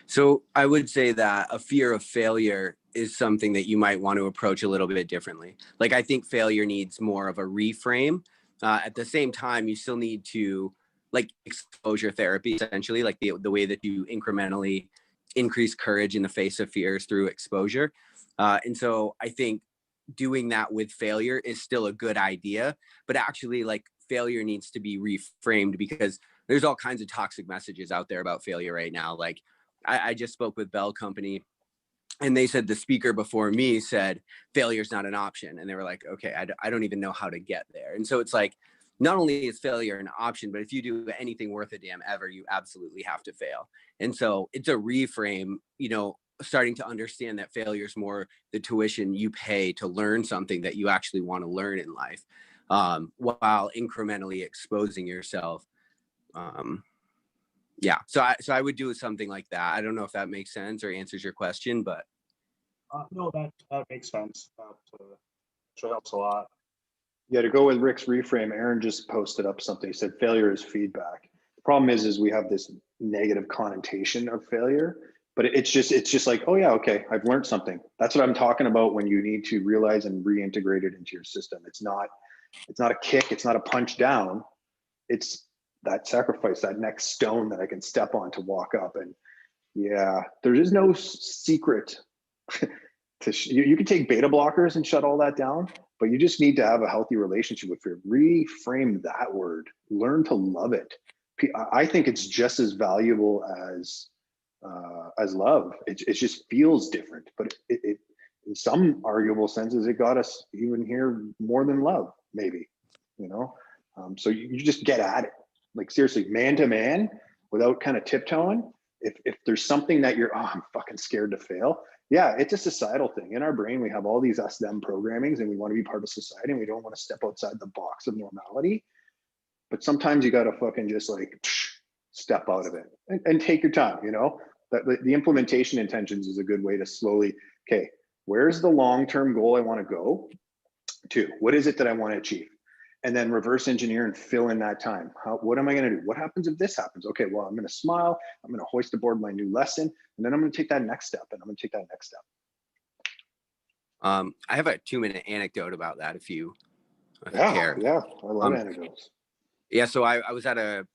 So I would say that a fear of failure is something that you might want to approach a little bit differently. Like I think failure needs more of a reframe. At the same time, you still need to like exposure therapy, essentially, like the way that you incrementally increase courage in the face of fears through exposure. And so I think doing that with failure is still a good idea, but actually like failure needs to be reframed, because there's all kinds of toxic messages out there about failure right now. Like I just spoke with Bell Company, and they said the speaker before me said failure is not an option, and they were like, okay, I don't even know how to get there. And so it's like, not only is failure an option, but if you do anything worth a damn ever, you absolutely have to fail. And so it's a reframe, starting to understand that failure is more the tuition you pay to learn something that you actually want to learn in life, while incrementally exposing yourself. Yeah, so I would do something like that. I don't know if that makes sense or answers your question, but
No, that makes sense. That sure helps a lot.
Yeah, to go with Rick's reframe, Aaron just posted up something. He said failure is feedback. The problem is we have this negative connotation of failure, but it's just like, oh yeah, okay, I've learned something. That's what I'm talking about when you need to realize and reintegrate it into your system. It's not a kick, it's not a punch down. It's that sacrifice, that next stone that I can step on to walk up. And yeah, there is no secret you can take beta blockers and shut all that down, but you just need to have a healthy relationship with fear. Reframe that word, learn to love it. I think it's just as valuable as love. It just feels different, but it in some arguable senses, it got us even here more than love, maybe, so you just get at it, like seriously, man to man, without kind of tiptoeing. If there's something that I'm fucking scared to fail. Yeah, it's a societal thing. In our brain, we have all these us-them programmings, and we want to be part of society, and we don't want to step outside the box of normality. But sometimes you got to fucking just like step out of it and take your time. The implementation intentions is a good way to slowly, okay, where's the long-term goal I want to go to? What is it that I want to achieve? And then reverse engineer and fill in that time. What am I going to do? What happens if this happens? Okay, well, I'm going to smile. I'm going to hoist aboard my new lesson. And then I'm going to take that next step, and I'm going to take that next step.
I have a 2-minute anecdote about that if you care.
Yeah, I love anecdotes.
Yeah, so I was at an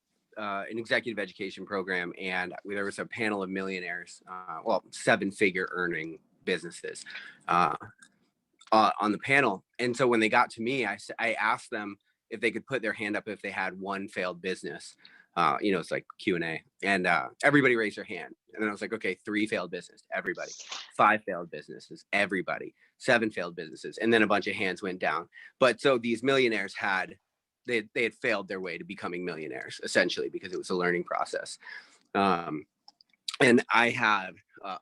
executive education program, and there was a panel of millionaires, 7-figure earning businesses on the panel. And so when they got to me, I asked them if they could put their hand up if they had one failed business. It's like Q&A, and everybody raised their hand. And then I was like, okay, 3 failed businesses, everybody. 5 failed businesses, everybody. 7 failed businesses, and then a bunch of hands went down. But so these millionaires they had failed their way to becoming millionaires, essentially, because it was a learning process. And I had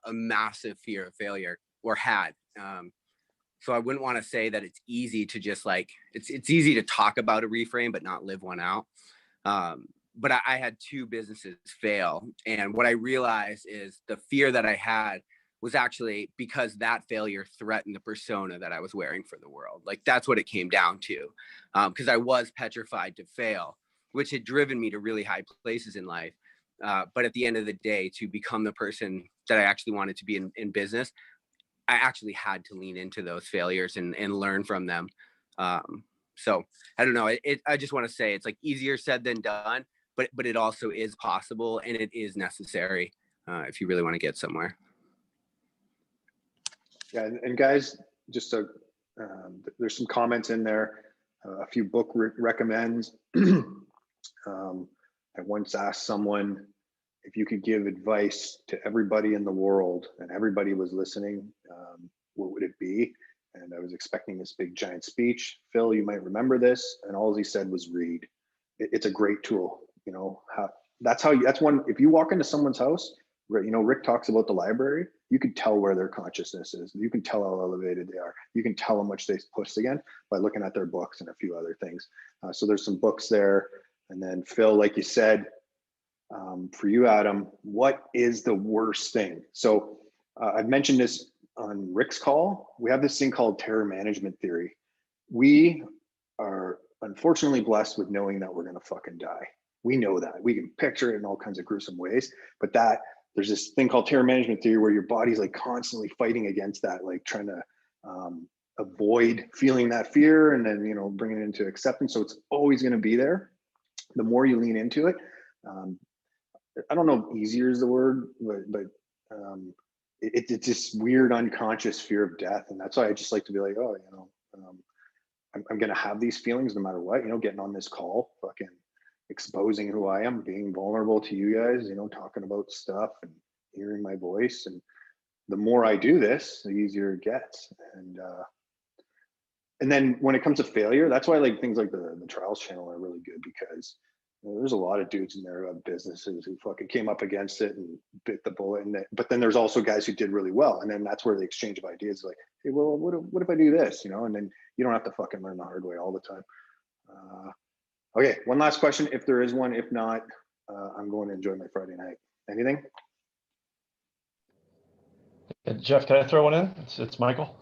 a massive fear of failure, or had. So I wouldn't want to say that it's easy to just like, it's easy to talk about a reframe, but not live one out. But I had 2 businesses fail. And what I realized is the fear that I had was actually because that failure threatened the persona that I was wearing for the world. Like that's what it came down to. Because I was petrified to fail, which had driven me to really high places in life. But at the end of the day, to become the person that I actually wanted to be in business, I actually had to lean into those failures and learn from them. So I don't know. I just want to say it's like easier said than done, but it also is possible, and it is necessary if you really want to get somewhere.
Yeah, and guys, just there's some comments in there, a few book recommends. I once asked someone if you could give advice to everybody in the world and everybody was listening, what would it be? And I was expecting this big giant speech. Phil, you might remember this. And all he said was read. It's a great tool. That's one, if you walk into someone's house, Rick talks about the library, you can tell where their consciousness is. You can tell how elevated they are. You can tell how much they push again by looking at their books and a few other things. So there's some books there. And then Phil, like you said, for you, Adam, what is the worst thing? So I've mentioned this on Rick's call. We have this thing called terror management theory. We are unfortunately blessed with knowing that we're going to fucking die. We know that. We can picture it in all kinds of gruesome ways, but there's this thing called terror management theory where your body's like constantly fighting against that, like trying to avoid feeling that fear and then, bring it into acceptance. So it's always going to be there. The more you lean into it, I don't know if easier is the word, but It's this weird unconscious fear of death. And that's why I just like to be like, oh, I'm going to have these feelings no matter what, getting on this call, fucking exposing who I am, being vulnerable to you guys, talking about stuff and hearing my voice. And the more I do this, the easier it gets. And then when it comes to failure, that's why like things like the trials channel are really good, because there's a lot of dudes in there who have businesses who fucking came up against it and bit the bullet. But then there's also guys who did really well. And then that's where the exchange of ideas, like, hey, well, what if I do this? And then you don't have to fucking learn the hard way all the time. Okay, one last question, if there is one. If not, I'm going to enjoy my Friday night. Anything?
Jeff, can I throw one in? It's Michael.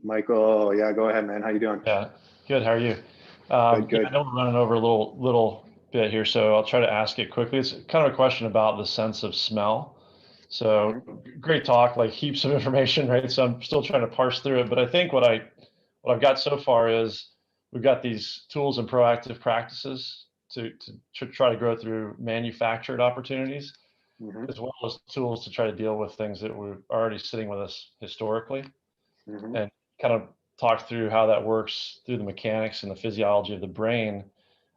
Michael, yeah, go ahead, man. How you doing?
Yeah, good. How are you?
Good.
Yeah, I know we're running over a little bit here, so I'll try to ask it quickly. It's kind of a question about the sense of smell. So great talk, like heaps of information, right? So I'm still trying to parse through it, but I think what I've got so far is we've got these tools and proactive practices to try to grow through manufactured opportunities, as well as tools to try to deal with things that were already sitting with us historically, and kind of talk through how that works through the mechanics and the physiology of the brain.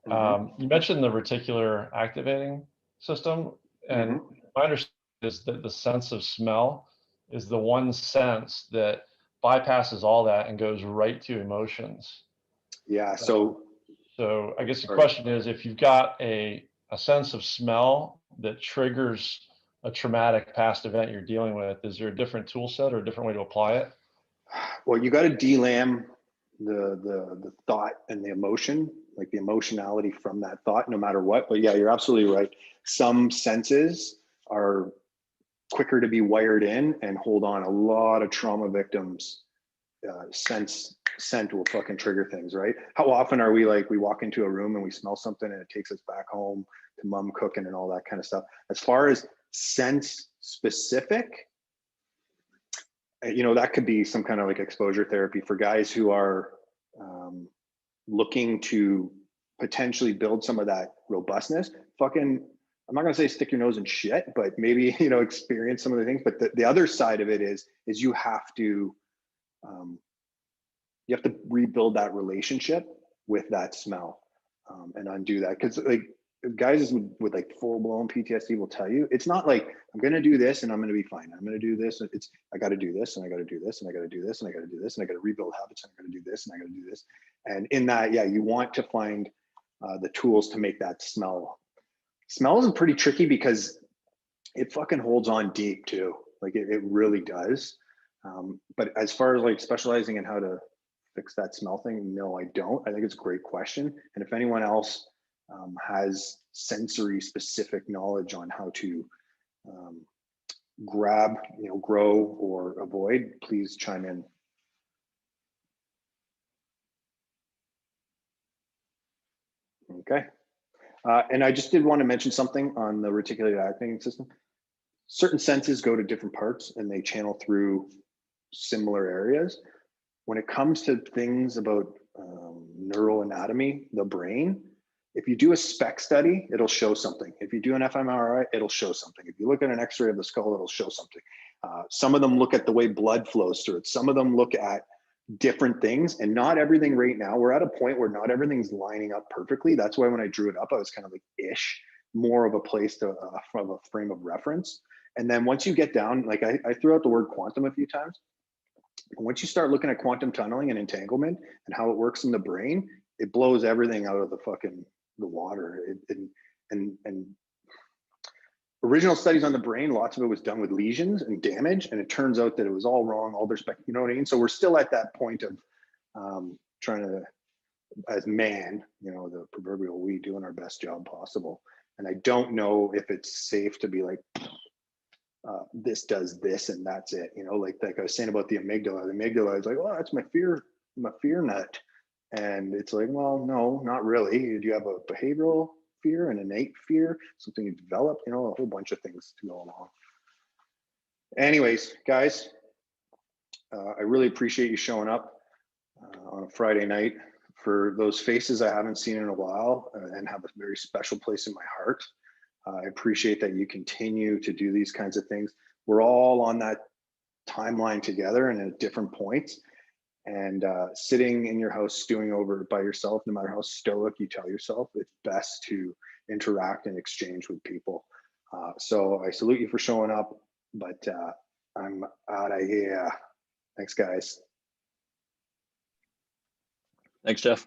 You mentioned the reticular activating system, and my understanding is that the sense of smell is the one sense that bypasses all that and goes right to emotions.
Yeah. So
I guess the question is, if you've got a sense of smell that triggers a traumatic past event you're dealing with, is there a different tool set or a different way to apply it?
Well, you got to delam the thought and the emotion, like the emotionality from that thought, no matter what. But yeah, you're absolutely right. Some senses are quicker to be wired in and hold on. A lot of trauma victims scent will fucking trigger things, right? How often are we like, we walk into a room and we smell something and it takes us back home to mom cooking and all that kind of stuff. As far as sense specific, that could be some kind of like exposure therapy for guys who are looking to potentially build some of that robustness. Fucking, I'm not gonna say stick your nose in shit, but maybe, experience some of the things. But the other side of it is you have to rebuild that relationship with that smell and undo that. Because like guys with like full blown PTSD will tell you, it's not like I'm going to do this and I'm going to be fine. I'm going to do this. It's, I got to do this and I got to do this and I got to do this and I got to do this and I got to rebuild habits and I got to do this and I got to do this. And in that, yeah, you want to find the tools to make that smell. Smell is pretty tricky because it fucking holds on deep too. Like it really does. But as far as like specializing in how to fix that smell thing, no, I don't. I think it's a great question. And if anyone else has sensory specific knowledge on how to grab, grow or avoid, please chime in. Okay. And I just did want to mention something on the reticular activating system. Certain senses go to different parts and they channel through similar areas. When it comes to things about neural anatomy, the brain, if you do a SPEC study, it'll show something. If you do an fMRI, it'll show something. If you look at an x-ray of the skull, it'll show something. Some of them look at the way blood flows through it. Some of them look at different things, and not everything right now. We're at a point where not everything's lining up perfectly. That's why when I drew it up, I was kind of like ish, more of a place to from a frame of reference. And then once you get down, like I threw out the word quantum a few times. Once you start looking at quantum tunneling and entanglement and how it works in the brain, it blows everything out of the water. And original studies on the brain, lots of it was done with lesions and damage, and it turns out that it was all wrong, all respect, you know what I mean? So we're still at that point of trying to, as man, the proverbial we, doing our best job possible. And I don't know if it's safe to be like, this does this and that's it, like I was saying about the amygdala is like, oh, that's my fear nut. And it's like, well, no, not really. Do you have a behavioral fear, an innate fear, something you develop, a whole bunch of things to go along. Anyways, guys, I really appreciate you showing up on a Friday night. For those faces I haven't seen in a while and have a very special place in my heart, I appreciate that you continue to do these kinds of things. we're all on that timeline together and at different points. And sitting in your house stewing over it by yourself, no matter how stoic you tell yourself, it's best to interact and exchange with people. So I salute you for showing up, but I'm out of here. Thanks, guys.
Thanks, Jeff.